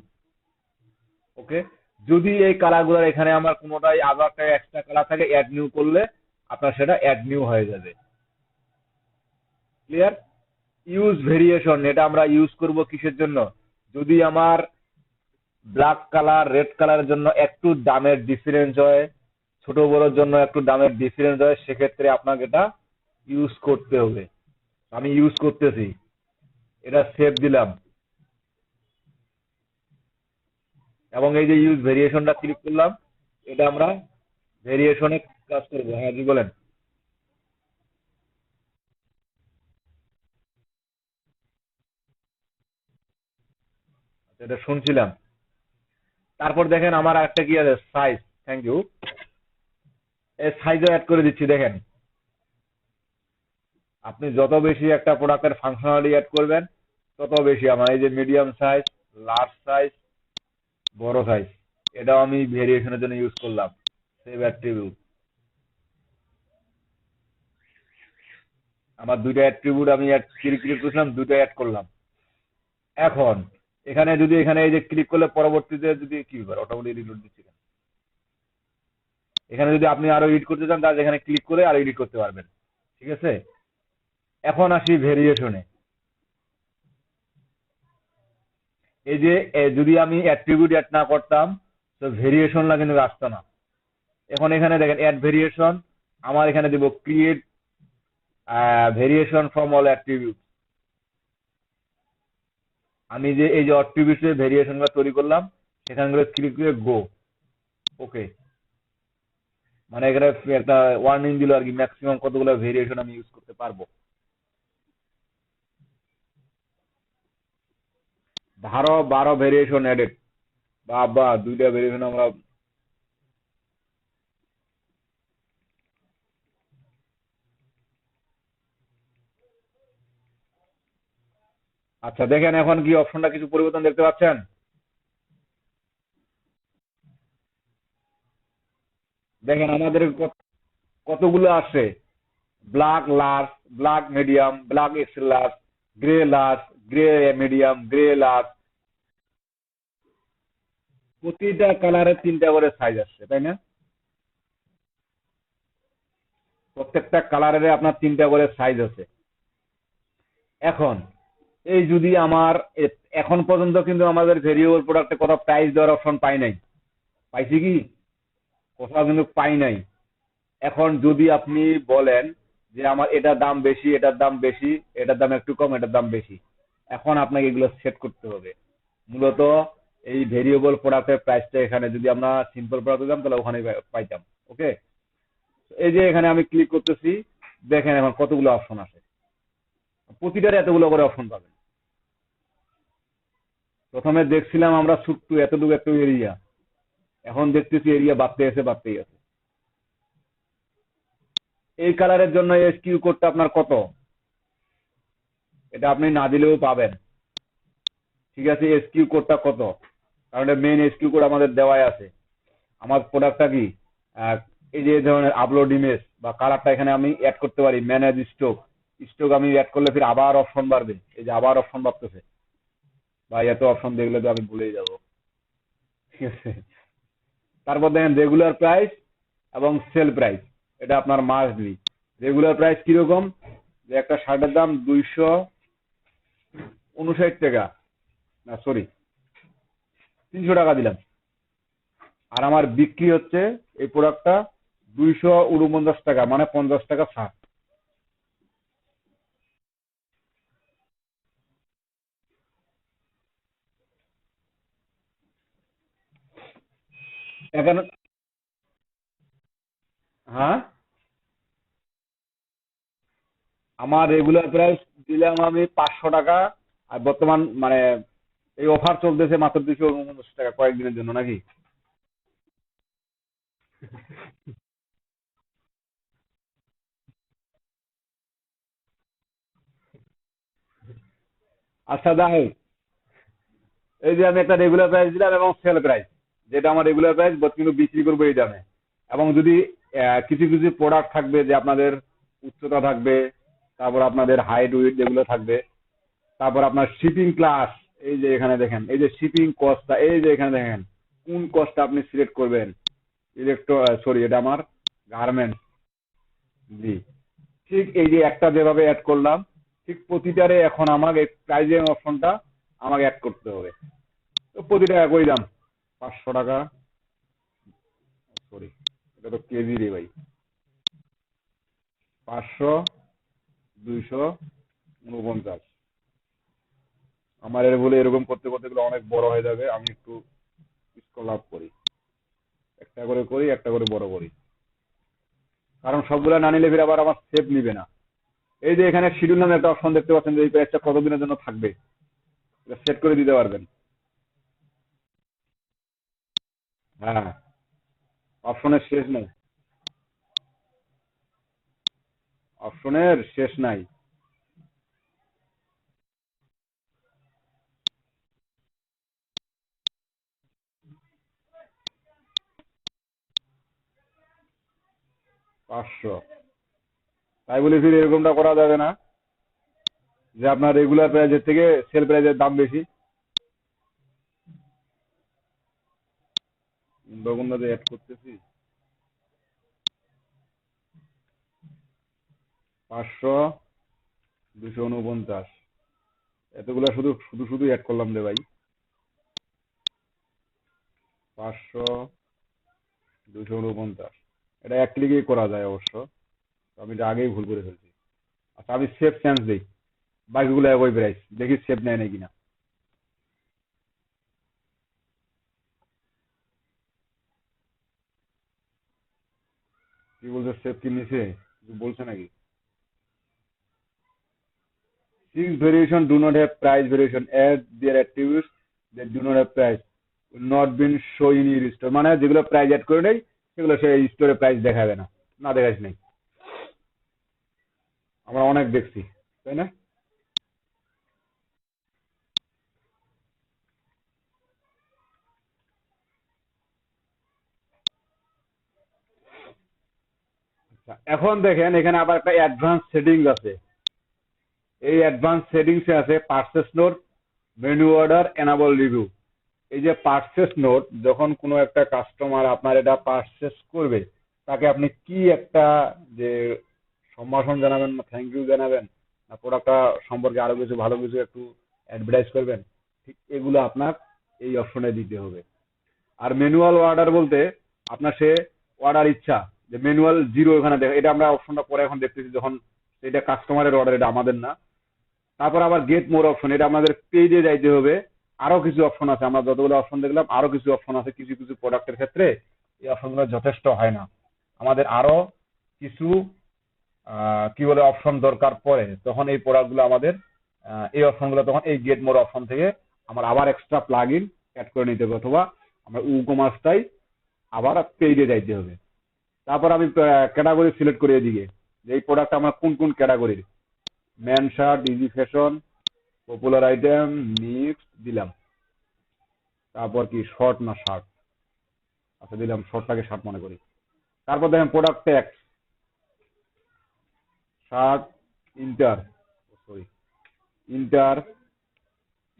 ওকে। যদি এই কালারগুলোর এখানে আমার কোনোটাই আবার একটা এক্সট্রা কালার থাকে, অ্যাড নিউ করলে আপনার সেটা অ্যাড নিউ হয়ে যাবে। ক্লিয়ার? ইউজ ভেরিয়েশন, এটা আমরা ইউজ করব কিসের জন্য? যদি আমার ব্ল্যাক কালার রেড কালারের জন্য একটু দামের ডিফারেন্স হয়, ছোট বড়োর জন্য একটু দামের ডিফারেন্স হয়, সেক্ষেত্রে আপনাকে এটা ইউজ করতে হবে। আমি ইউজ করতেছি, এটা সেভ দিলাম, এবং এই যে ইউজ ভেরিয়েশনটা ক্লিক করলাম, এটা আমরা ভেরিয়েশনে কাজ করবো। হ্যাঁ জি বলেন। এটা শুনছিলাম। তারপর দেখেন আমার একটা কি আছে, সাইজ। Thank you. এই সাইজও অ্যাড করে দিচ্ছি দেখেন। আপনি যত বেশি একটা প্রোডাক্টের ফাংশনালিটি অ্যাড করবেন তত বেশি আমার এই যে মিডিয়াম সাইজ, লার্জ সাইজ, বড় সাইজ, এটাও আমি ভেরিয়েশনের জন্য ইউজ করলাম। সেভ অ্যাট্রিবিউট, আমার দুইটা অ্যাট্রিবিউট আমি ক্লিক করেছিলাম, দুইটা অ্যাড করলাম। এখন এখানে যদি এখানে এই যে ক্লিক করলে পরবর্তীতে যদি কি ব্যাপার অটোমেটিক রিলোড দিচ্ছি কেন? এখানে যদি আপনি আরো এডিট করতে চান তাহলে এখানে ক্লিক করে আরো এডিট করতে পারবেন। ঠিক আছে, এখন আসি ভেরিয়েশনে। এই যে যদি আমি অ্যাট্রিবিউট অ্যাড না করতাম তো ভেরিয়েশনটা কিন্তু আসতো না। এখন এখানে দেখেন অ্যাড ভেরিয়েশন, আমার এখানে দেব create variation from all attribute. আমি যে এই যে অ্যাট্রিবিউটে ভেরিয়েশনগুলো তৈরি করলাম সেখানগুলো ক্লিক করে গো, ওকে। মানে এখানে একটা ওয়ার্নিং দিল আর কি, ম্যাক্সিমাম কতগুলো ভেরিয়েশন আমি ইউজ করতে পারবো। 12 ভেরিয়েশন এডেড, বা দুইটা ভেরিয়েশন আমরা। আচ্ছা দেখেন এখন কি অপশনটা কিছু পরিবর্তন দেখতে পাচ্ছেন? দেখেন আমাদের কতগুলো আসছে, black large, black medium, black XL large, grey large, grey medium, grey large. প্রতিটা কালারের 3টা করে সাইজ আসছে, তাই না? প্রত্যেকটা কালারের আপনার 3টা করে সাইজ আছে। এখন এই যদি আমার এখন পর্যন্ত কিন্তু আমাদের ভেরিয়েবল প্রোডাক্টে কোনো প্রাইস দেওয়ার অপশন পাই নাই, পাইছি কি? কোথাও কিন্তু পাই নাই। এখন যদি আপনি বলেন যে আমার এটার দাম বেশি, এটার দাম বেশি, এটার দাম একটু কম, এটার দাম বেশি, এখন আপনাকে এগুলো সেট করতে হবে। মূলত এই ভেরিয়েবল প্রোডাক্টের প্রাইসটা এখানে যদি আমরা সিম্পল প্রোডাক্ট দিতাম তাহলে ওখানে পাইতাম। ওকে, এই যে এখানে আমি ক্লিক করতেছি, দেখেন এখন কতগুলো অপশন আছে, প্রতিটারে এতগুলো করে অপশন পাবেন। প্রথমে দেখছিলাম আমরা ছোট্ট এতটুকু একটা এরিয়া, এখন দেখতেছি এরিয়া বাড়তেই আছে। এই কালারের জন্য এসকিউ কোডটা আপনার কত, এটা আপনি না দিলেও পাবেন। ঠিক আছে, এসকিউ কোডটা কত, কারণ মেইন এসকিউ কোড আমাদের দেওয়াই আছে। আমার প্রোডাক্টটা কি, এই যে ধরনের আপলোড ইমেজ বা কালারটা এখানে আমি অ্যাড করতে পারি। ম্যানেজ স্টক, স্টক আমি অ্যাড করলে ফির আবার অপশন বাড়বে, এই যে আবার অপশন বাড়তেছে। ভাই এত অপশন দেখলে তো আমি ভুলেই যাবো। ঠিক আছে, তারপর দেখেন রেগুলার প্রাইস এবং সেল প্রাইস, এটা আপনার মাস্ট বি। রেগুলার প্রাইস কিরকম, যে একটা শার্টের দাম 259 টাকা, না সরি 300 টাকা দিলাম, আর আমার বিক্রি হচ্ছে এই প্রোডাক্টটা 249 টাকা, মানে 50 টাকা ছাড়। এখানে হ্যাঁ, আমার রেগুলার প্রাইস দিলাম আমি 500 টাকা। আর বর্তমান মানে এই অফার চলতেছে মাত্র 249 টাকা কয়েকদিনের জন্য নাকি? আচ্ছা যাই হোক, এই যে আমি একটা রেগুলার প্রাইস দিলাম এবং সেল প্রাইস, যেটা আমার রেগুলার প্রাইস কিন্তু বিক্রি করবো এই দামে। এবং যদি কিছু কিছু প্রোডাক্ট থাকবে যে আপনাদের উচ্চতা থাকবে, তারপর আপনাদের হাইট উইথ যেগুলো থাকবে, তারপর আপনার শিপিং ক্লাস, এই যে এখানে দেখেন এই যে শিপিং কস্টটা, এই যে এখানে দেখেন কোন কস্টটা আপনি সিলেক্ট করবেন। ইলেকট্রো সরি, এটা আমার গার্মেন্টস। জি, ঠিক এই যে একটা যেভাবে অ্যাড করলাম, ঠিক প্রতিটারে এখন আমাকে প্রাইজিং অপশনটা আমাকে অ্যাড করতে হবে। তো প্রতিটা একই দাম, 500 টাকা। সরি, এটা তো কেজি রে ভাই। 500, 249। আমার এর বলে এরকম করতে করতে গেলে অনেক বড় হয়ে যাবে, আমি একটু স্ক্রল আপ করি, একটা করে করি, একটা করে বড় করি, কারণ সবগুলা না নিলে ফির আবার আমার সেভ নিবে না। এই যে এখানে শিডিউল নামে একটা অপশন দেখতে পাচ্ছেন, যে এই প্রাইসটা কতদিনের জন্য থাকবে, এটা সেট করে দিতে পারবেন। হ্যাঁ, অপশনের শেষ নাই, অপশনের শেষ নাই। 500। তাই বলে ফির এরকমটা করা যাবে না যে আপনার রেগুলার প্রাইসের থেকে সেল প্রাইসের দাম বেশি। দোকানদারে অ্যাড করতেছি 500, 249, এতগুলা শুধু শুধু শুধু অ্যাড করলাম রে ভাই। 500, 249, এটা এক ক্লিকেই করা যায় অবশ্য, তো আমি এটা আগেই ভুল করে ফেলছি। আচ্ছা আমি সেভ চান্স দিই, বাকিগুলো একই প্রাইস, দেখি সেভ নেয় নাকি না। কি বলছে, সেভ কি নিছে, কিছু বলছে নাকি? Six variation do not have price variation as their attributes that do not have price will not been shown in your store, মানে যেগুলো প্রাইস অ্যাড করে দেয় সেগুলো সে স্টোরে প্রাইস দেখাবে না, না দেখাইস নাই। আমরা অনেক দেখছি, তাই না? আচ্ছা, এখন দেখেন এখানে আবার একটা অ্যাডভান্স সেটিংস আছে। এই অ্যাডভান্স সেটিংসে আছে purchase note, menu order, enable review. এই যে পারচেস নোট, যখন কোনো একটা কাস্টমার আপনার এটা পারচেস করবে, তাকে আপনি কি একটা যে সম্ভাষণ জানাবেন না থ্যাংক ইউ জানাবেন, না প্রোডাক্টটা সম্পর্কে আরো কিছু ভালো কিছু একটু অ্যাডভার্টাইজ করবেন, ঠিক এগুলো আপনার এই অপশনে দিতে হবে। আর ম্যানুয়াল অর্ডার বলতে আপনার সে অর্ডার ইচ্ছা, যে ম্যানুয়াল জিরো এখানে দেখে, এটা আমরা অপশনটা পরে এখন দেখতেছি যখন এটা কাস্টমারের অর্ডার, এটা আমাদের না। তারপর আবার গেট মোর অপশন, এটা আমাদের পেজে যাইতে হবে। আরো কিছু অপশন আছে, আমরা যতগুলো অপশন দেখলাম আরো কিছু অপশন আছে, কিছু কিছু প্রোডাক্টের ক্ষেত্রে এই অপশনগুলো যথেষ্ট হয় না, আমাদের আরো কিছু কি বলে অপশন দরকার পড়ে, তখন এই প্রোডাক্টগুলো আমাদের এই অপশনগুলো তখন এই গেট মোর অপশন থেকে আমার আবার এক্সট্রা প্লাগ ইন অ্যাড করে নিতে হবে, অথবা আমরা কমার্সটাই আবার পেজে যাইতে হবে। তারপর আমি ক্যাটাগরি সিলেক্ট করে এদিকে যে এই প্রোডাক্ট আমার কোন কোন ক্যাটাগরির, man shirt, easy fashion, popular item, mix দিলাম। তারপর কি শর্ট না শার্ট, আচ্ছা দিলাম শর্টটাকে শার্ট মনে করি। তারপর দেখেন product tag, shirt, inter, sorry inter,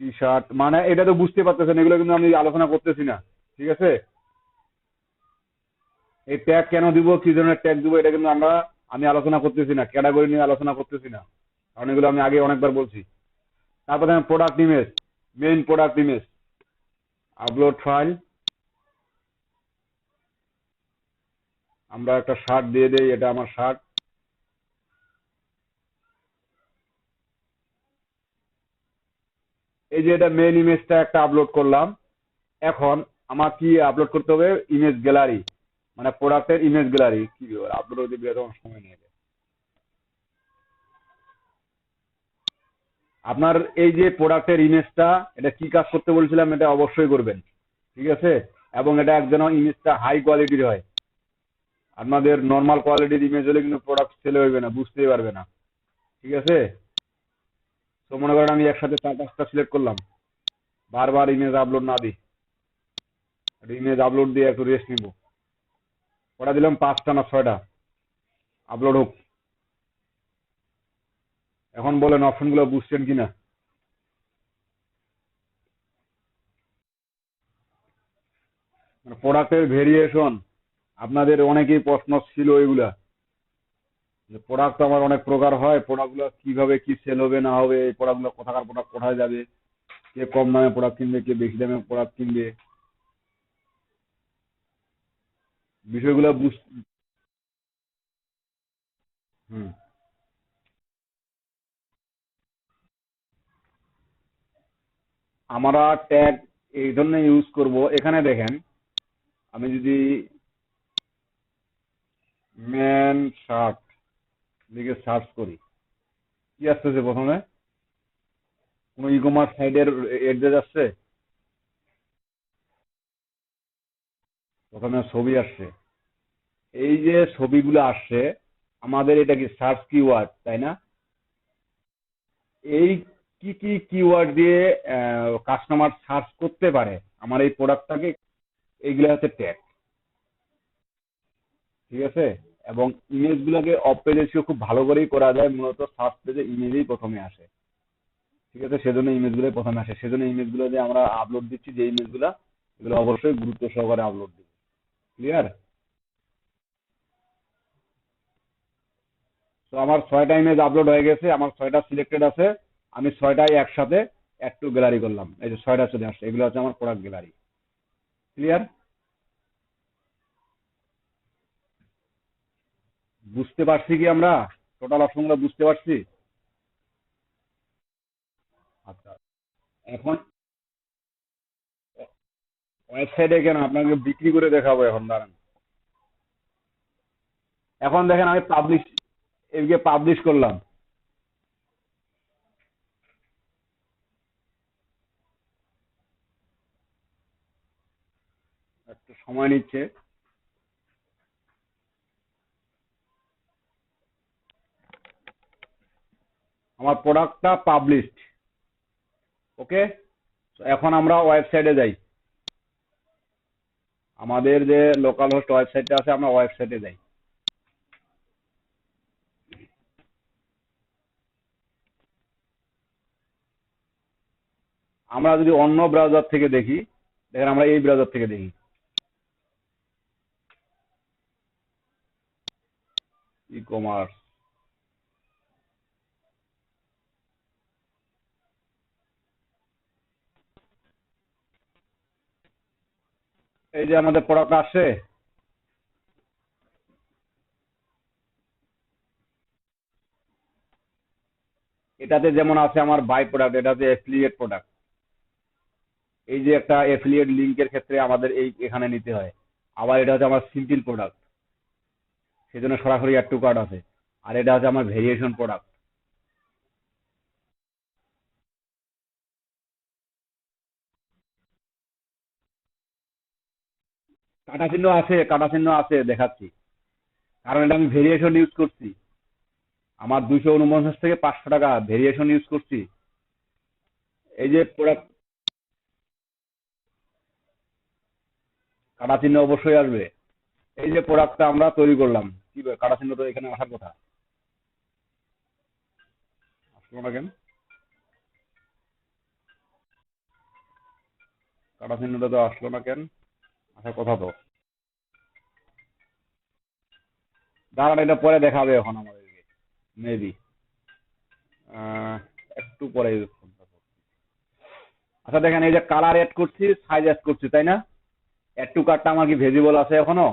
T shirt, মানে এটা তো বুঝতে পারতেছেন, এগুলো কিন্তু আমি আলোচনা করতেছি না, ঠিক আছে? এই ট্যাগ কেন দিব, কি ধরনের ট্যাগ দিব, এটা কিন্তু আমি আলোচনা করতেছি না, ক্যাটাগরি নিয়ে আলোচনা করতেছি না, কারণ এগুলো আমি আগে অনেকবার বলছি। তারপর দেখেন product image, main product image, upload file, আমরা একটা শার্ট দিয়ে দেই, এটা আমার শার্ট। এই যে এটা মেইন ইমেজটা একটা আপলোড করলাম। এখন আমার কি আপলোড করতে হবে, ইমেজ গ্যালারি, মানে প্রোডাক্টের ইমেজ গ্যালারি, কি আপলোড হতে গেলে তখন সময় নিয়ে যায়। আপনার এই যে প্রোডাক্টের ইমেজটা, এটা কি কাজ করতে বলছিলাম, এটা অবশ্যই করবেন, ঠিক আছে? এবং এটা যেন ইমেজটা হাই কোয়ালিটির হয়। আপনাদের নর্মাল কোয়ালিটির ইমেজ হলে কিন্তু প্রোডাক্ট সেল হইবে না, বুঝতেই পারবে না, ঠিক আছে? তো মনে করেন আমি একসাথে 4-5টা সিলেক্ট করলাম, বারবার ইমেজ আপলোড না দিই, ইমেজ আপলোড দিয়ে একটু রেস্ট নিব, ওটা দিলাম 5টা না 6টা, আপলোড হোক। এখন বলেন অপশনগুলো বুঝছেন কিনা? মানে প্রোডাক্টের ভেরিয়েশন, আপনাদের অনেকেই প্রশ্ন ছিল এগুলা, যে প্রোডাক্ট তো আমার অনেক প্রকার হয়, প্রোডাক্টগুলো কিভাবে কি সেল হবে না হবে, এই প্রোডাক্টগুলো কোথাকার প্রোডাক্ট কোথায় যাবে, কে কম দামে প্রোডাক্ট কিনবে, কে বেশি দামে প্রোডাক্ট কিনবে, বিষয়গুলো হুম। আমরা ট্যাগ এই ধরনের ইউজ করব। এখানে দেখেন আমি যদি ম্যান শার্ট লিখে সার্চ করি, কি আসতেছে প্রথমে, কোনো ই কমার্স সাইটের এড্রেস আসছে? প্রথমে ছবি আসছে। এই যে ছবিগুলো আসছে, আমাদের এটা কি সার্চ কিওয়ার্ড, তাই না? এই কি কি কিওয়ার্ড দিয়ে কাস্টমার সার্চ করতে পারে আমার এই প্রোডাক্টটাকে, এইগুলো হচ্ছে ট্যাগ। ঠিক আছে? এবং ইমেজ গুলাকে অফ পেজ এসিও খুব ভালো করেই করা যায়, মূলত সার্চ পেজে ইমেজই প্রথমে আসে। ঠিক আছে, সেজন্য ইমেজ গুলোই প্রথমে আসে, সেজন্য ইমেজ গুলো যে আমরা আপলোড দিচ্ছি, যে ইমেজ গুলা, এগুলো অবশ্যই গুরুত্ব সহকারে আপলোড দিব। ক্লিয়ার? তো আমার 6টা ইমেজ আপলোড হয়ে গেছে, আমার 6টা সিলেক্টেড আছে। আমি 6টাই একসাথে অ্যাড টু গ্যালারি করলাম, এই যে 6টা চলে আসছে, এগুলো হচ্ছে আমার প্রোডাক্ট গ্যালারি। ক্লিয়ার? বুঝতে পারছি কি আমরা? টোটাল অপশনগুলো বুঝতে পারছি? আচ্ছা, এখন ওয়েবসাইটে কেন আপনাকে বিক্রি করে দেখাবো, এখন দাঁড়ান। এখন দেখেন আমি পাবলিশ, এদিকে পাবলিশ করলাম। একটু সময় নিচ্ছে। আমার প্রোডাক্টটা পাবলিশড। ওকে, এখন আমরা ওয়েবসাইটে যাই। আমাদের যে লোকাল হোস্ট ওয়েবসাইটটা আছে, আমরা ওয়েবসাইটে যাই। আমরা যদি অন্য ব্রাউজার থেকে দেখি, দেখেন আমরা এই ব্রাউজার থেকে দেখি, ই কমার্স। এই যে আমাদের প্রোডাক্ট আসছে, এটাতে যেমন আছে আমার বাই প্রোডাক্ট, এটা হচ্ছে এফিলিয়েট প্রোডাক্ট। এই যে একটা এফিলিয়েট লিংকের ক্ষেত্রে আমাদের এই এখানে নিতে হয়। আবার এটা হচ্ছে আমার সিম্পল প্রোডাক্ট, সেজন্য সরাসরি অ্যাড টু কার্ট আছে। আর এটা হচ্ছে আমার ভেরিয়েশন প্রোডাক্ট। কাটা চিহ্ন আছে, কাটা চিহ্ন আছে, দেখাচ্ছি। কারণ এটা আমি ভেরিয়েশন ইউজ করছি। আমার 249 থেকে 500 টাকা ভেরিয়েশন ইউজ করছি। এই যে প্রোডাক্ট, কাটা চিহ্ন অবশ্যই আসবে। এই যে প্রোডাক্টটা আমরা তৈরি করলাম, কি কাটা চিহ্ন তো এখানে আসার কথা, আসলো না কেন? কাটা চিহ্নটা তো আসলো না কেন? আসার কথা তো। দাঁড়ান, এটা পরে দেখাবে এখন আমাদেরকে, মেবি একটু পরে use করতে হবে। আচ্ছা দেখেন, এই যে কালার এড করছি, সাইজ এড করছি, তাই না? এড টু কার্টটা আমার কি ভিজিবল আছে এখনো?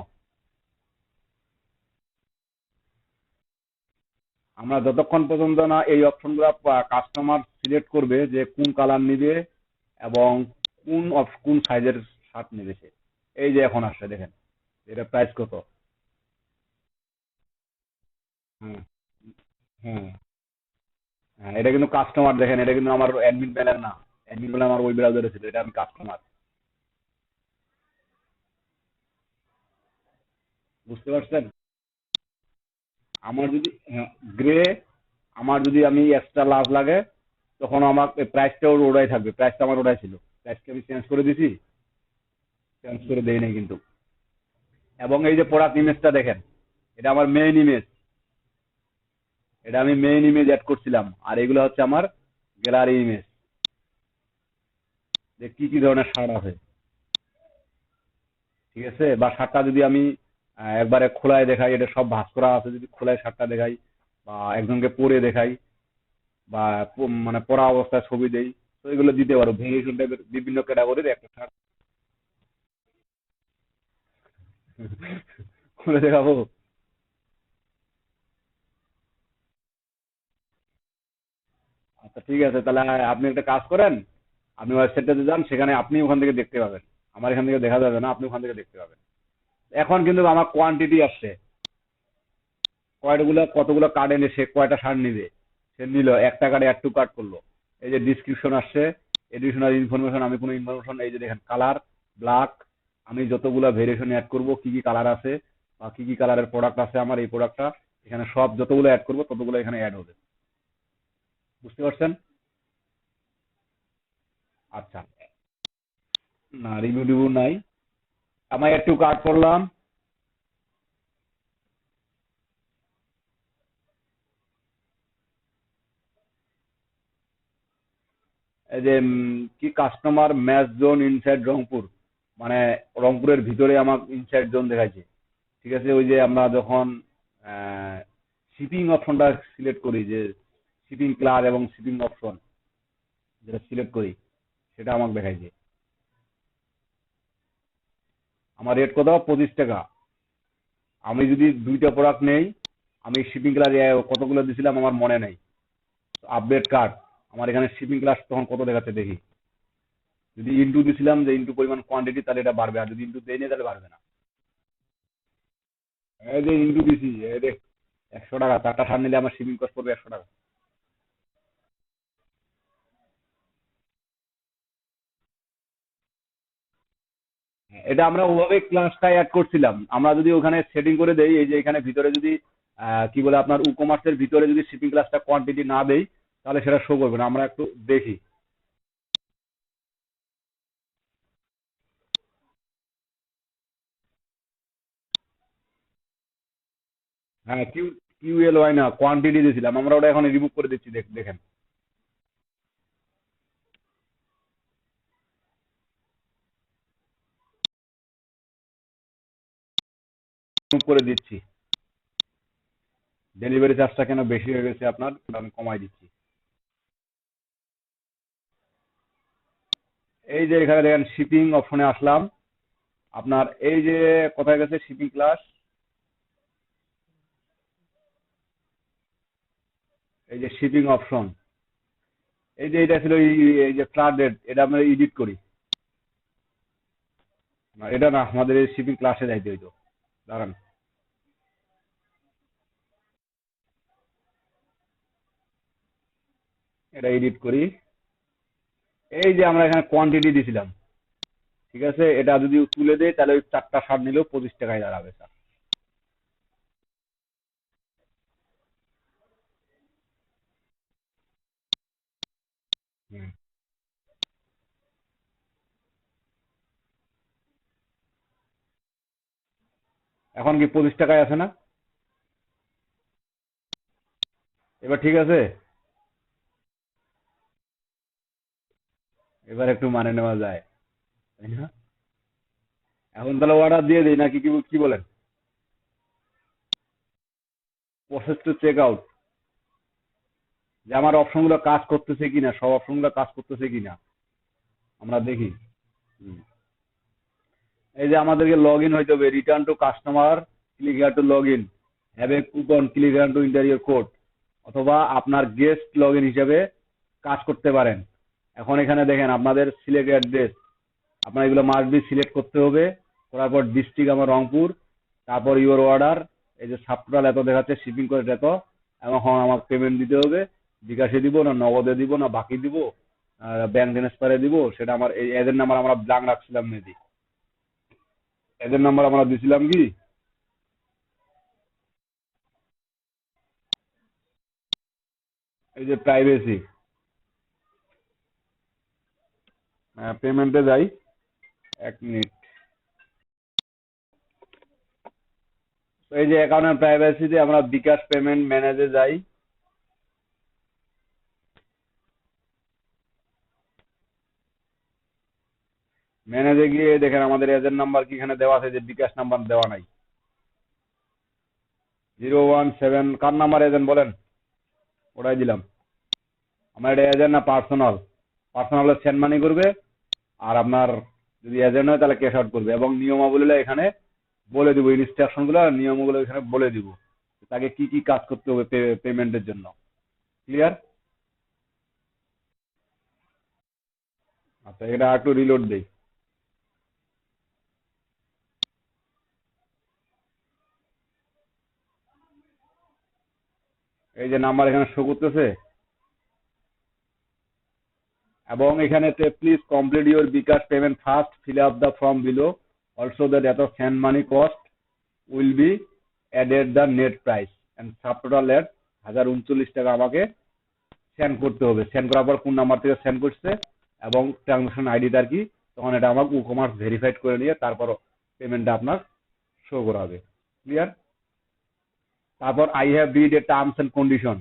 আমরা যতক্ষণ পর্যন্ত না এই অপশনগুলো কাস্টমার সিলেক্ট করবে যে কোন কালার নিবে এবং কোন সাইজের শার্ট নিবে সে। এই যে এখন আসছে, দেখেন এটা প্রাইস কত। হুম, হুম, হ্যাঁ, এটা কিন্তু কাস্টমার, দেখেন এটা কিন্তু আমার অ্যাডমিন প্যানেল না। অ্যাডমিন প্যানেল আমার ওই ব্রাউজারে ছিল, এটা আমি কাস্টমার। বুঝতে পারছেন? আমার যদি গ্রে, আমার যদি আমি এক্সট্রা লাভ লাগে, তখন আমার প্রাইসটাও ওটাই থাকবে, প্রাইসটা আমার ওটাই ছিল। প্রাইসকে আমি চেঞ্জ করে দিছি? চেঞ্জ করে দেই নাই কিন্তু। এবং এই যে প্রোডাক্ট ইমেজটা দেখেন, এটা আমার মেইন ইমেজ, এটা আমি মেইন ইমেজ অ্যাড করছিলাম। আর এগুলো হচ্ছে আমার গ্যালারি ইমেজ, যে কি কি ধরনের শার্ট আছে। ঠিক আছে? বা শার্টটা যদি আমি একবারে খোলায় দেখাই, এটা সব ভাঁজ করা আছে, যদি খোলায় শার্টটা দেখাই বা একজনকে পরে দেখাই বা মানে পরা অবস্থায় ছবি দেই, তো এগুলো দিতে পারো ভেরিয়েশন টাইপের বিভিন্ন ক্যাটাগরির একটা শার্ট। খুলে দেখাবো? আচ্ছা ঠিক আছে, তাহলে আপনি একটা কাজ করেন, আপনি ওয়েবসাইটটাতে যান, সেখানে আপনি ওখান থেকে দেখতে পাবেন। আমার এখান থেকে দেখা যাবে না, আপনি ওখান থেকে দেখতে পাবেন। এখন কিন্তু আমার কোয়ান্টিটি আসছে, কয়গুলো কতগুলো কার্ড এনে সে কয়টা শার্ট নিবে। সে নিল একটা কার্ডে অ্যাড টু কার্ট করলো। এই যে ডিসক্রিপশন আসছে, এডিশনাল ইনফরমেশন, আমি কোনো ইনফরমেশন, এই যে দেখেন কালার ব্ল্যাক, আমি যতগুলা ভেরিয়েশন অ্যাড করব, কি কি কালার আছে বা কি কি কালারের প্রোডাক্ট আছে আমার এই প্রোডাক্টটা, এখানে সব যতগুলো অ্যাড করব ততগুলো এখানে অ্যাড হবে। বুঝতে পারছেন? আচ্ছা, না রিভিউ টিভিউ নাই, আমি একটু কাট করলাম। এই যে কি customer match zone inside Rangpur, মানে রংপুরের ভিতরে আমার ইনসাইড জোন দেখাচ্ছে। ঠিক আছে, ওই যে আমরা যখন শিপিং অপশনটা সিলেক্ট করি, যে শিপিং ক্লাস এবং শিপিং অপশন যেটা সিলেক্ট করি, সেটা আমাকে দেখাইছে। আমার রেট কত? 25 টাকা। আমি যদি দুইটা প্রোডাক্ট নেই, আমি শিপিং ক্লাস কতগুলো দিছিলাম আমার মনে নেই। আপডেট কার্ড, আমার এখানে শিপিং ক্লাস তখন কত দেখাচ্ছে দেখি। যদি ইনটু দিছিলাম, যে ইনটু পরিমাণ কোয়ান্টিটি, তাহলে এটা বাড়বে, আর যদি ইনটু দেই না তাহলে বাড়বে না। এই যে ইনটু দিছি, এই দেখ 100 টাকা, 4টা শার্ট নিলে আমার শিপিং কস্ট পড়বে 100 টাকা। এটা আমরা ওভাবে ক্লাসটা অ্যাড করছিলাম। আমরা যদি ওখানে সেটিং করে দেই, এই যে এখানে ভিতরে যদি কি বলে আপনার ই কমার্সের ভিতরে যদি শিপিং ক্লাসটা কোয়ান্টিটি না দেই, তাহলে সেটা শো করবে না। আমরা একটু দেখি। হ্যাঁ, কিউএলওয়াই না, কোয়ান্টিটি দিয়েছিলাম আমরা, ওটা এখন রিমুভ করে দিচ্ছি, দেখেন। রিমুভ করে দিচ্ছি। ডেলিভারি চার্জটা কেন বেশি হয়ে গেছে আপনার, ওটা আমি কমাই দিচ্ছি। এই যে এখানে দেখেন শিপিং অপশনে আসলাম, আপনার এই যে কোথায় গেছে শিপিং ক্লাস, এই যে শিপিং অপশন, এই যে এটা ছিল এই যে ফ্ল্যাট রেট, এটা আমরা এডিট করি না, এটা না, আমাদের এই শিপিং ক্লাসে যাইতে হইতো। দাঁড়ান, এটা এডিট করি। এই যে আমরা এখানে কোয়ান্টিটি দিছিলাম, ঠিক আছে, এটা যদি তুলে দেয় তাহলে ওই 4টা শার্ট নিলেও 25 টাকায় দাঁড়াবে স্যার। হুম। এখন কি 25 টাকায় আছে না? এবার ঠিক আছে? এবার একটু মানে নেওয়া যায়, তাই না? এখন তাহলে অর্ডার দিয়ে দিই নাকি, কি কি বলেন? প্রসেস টু চেক আউট, যে আমার অপশনগুলো কাজ করতেছে কিনা, সব অপশনগুলো কাজ করতেছে কিনা আমরা দেখি। হুম। এই যে আমাদেরকে লগ ইন হইতে হবে, return to customer, click here two log in, have a coupon, click here to enter your code, অথবা আপনার গেস্ট লগ ইন হিসাবে কাজ করতে পারেন। এখন এখানে দেখেন আপনাদের সিলেক্ট অ্যাড্রেস, আপনার এগুলো মাস্ট বি সিলেক্ট করতে হবে। করার পর ডিস্ট্রিক্ট আমার রংপুর, তারপর ইওর অর্ডার, এই যে সাবটোটাল এত দেখাচ্ছে, শিপিং করে এত, এখন আমার পেমেন্ট দিতে হবে। বিকাশে দিব না নগদে দিব না বাকি দিব, ব্যাংক ট্রান্সফারে দিব, সেটা আমার এই এজেন্ট নাম্বার আমরা ব্ল্যাঙ্ক রাখছিলাম মেবি। এজেন্ট নাম্বার আমরা দিছিলাম কি? এই যে প্রাইভেসি, পেমেন্টে যাই, 1 মিনিট। এই যে অ্যাকাউন্টের প্রাইভেসিতে আমরা বিকাশ পেমেন্ট ম্যানেজে যাই। ম্যানেজে গিয়ে দেখেন আমাদের এজেন্ট নাম্বার কি এখানে দেওয়া আছে, যে বিকাশ নাম্বার দেওয়া নাই। 017, কার নাম্বার এজেন্ট বলেন? ওটাই দিলাম। আমার এটা এজেন্ট না পার্সোনাল, পার্সোনাল সেন্ড মানি করবে, আর আপনার যদি এজেন্ট হয় তাহলে ক্যাশ আউট করবে। এবং নিয়মাবলীগুলো এখানে বলে দিব, ইনস্ট্রাকশন গুলো নিয়মগুলো এখানে বলে দিব, তাকে কি কি কাজ করতে হবে পেমেন্টের জন্য। ক্লিয়ার? আচ্ছা, এটা একটু রিলোড দেই। এই যে নাম্বার এখানে শো করতেছে, এবং এখানে please complete your bKash payment first, fill up the form below, also that এত send money cost will be added the net price and subtotal at 1039 টাকা আমাকে সেন্ড করতে হবে। সেন্ড করার পর কোন নাম্বার থেকে সেন্ড করছে এবং ট্রানজাকশন আইডিটা কি, তখন এটা আমাকে ই কমার্স ভেরিফাইড করে নিয়ে তারপর পেমেন্টটা আপনার শো করাবে। ক্লিয়ার? তারপর I have read a terms and condition,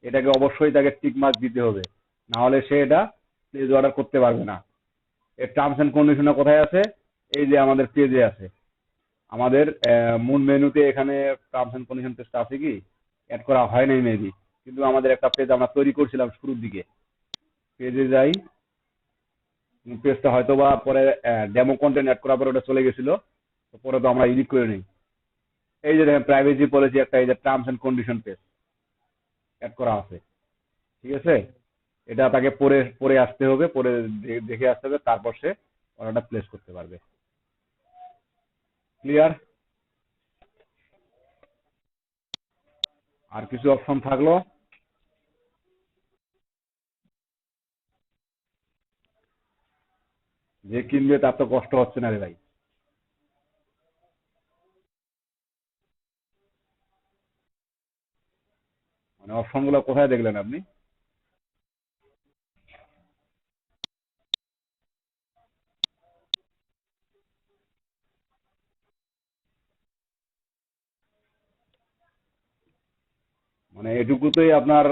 এটাকে অবশ্যই তাকে টিক মার্ক দিতে হবে, না হলে সে এটা প্লেস অর্ডার করতে পারবে না। এর টার্মস এন্ড কন্ডিশনে কোথায় আছে? এই যে আমাদের পেজে আছে, আমাদের মূল মেনুতে এখানে টার্মস এন্ড কন্ডিশন পেজটা আছে কি অ্যাড করা হয় নাই মেবি, কিন্তু আমাদের একটা পেজ আমরা তৈরি করছিলাম শুরুর দিকে। পেজে যাই, পেজটা হয়তো বা পরে ডেমো কন্টেন্ট অ্যাড করার পরে ওটা চলে গেছিল, তো পরে তো আমরা এডিট করে নিই। এই যে দেখেন প্রাইভেসি পলিসি একটা, এই যে terms and condition page add করা আছে, ঠিক আছে? এটা তাকে পরে পরে আসতে হবে, পরে দেখে আসতে হবে, তারপর সে অর্ডারটা প্লেস করতে পারবে। ক্লিয়ার? আর কিছু অপশন থাকলো? যে কিনবে তার তো কষ্ট হচ্ছে না রে ভাই। মানে অপশন গুলো কোথায় দেখলেন আপনি? মানে এটুকুতেই আপনার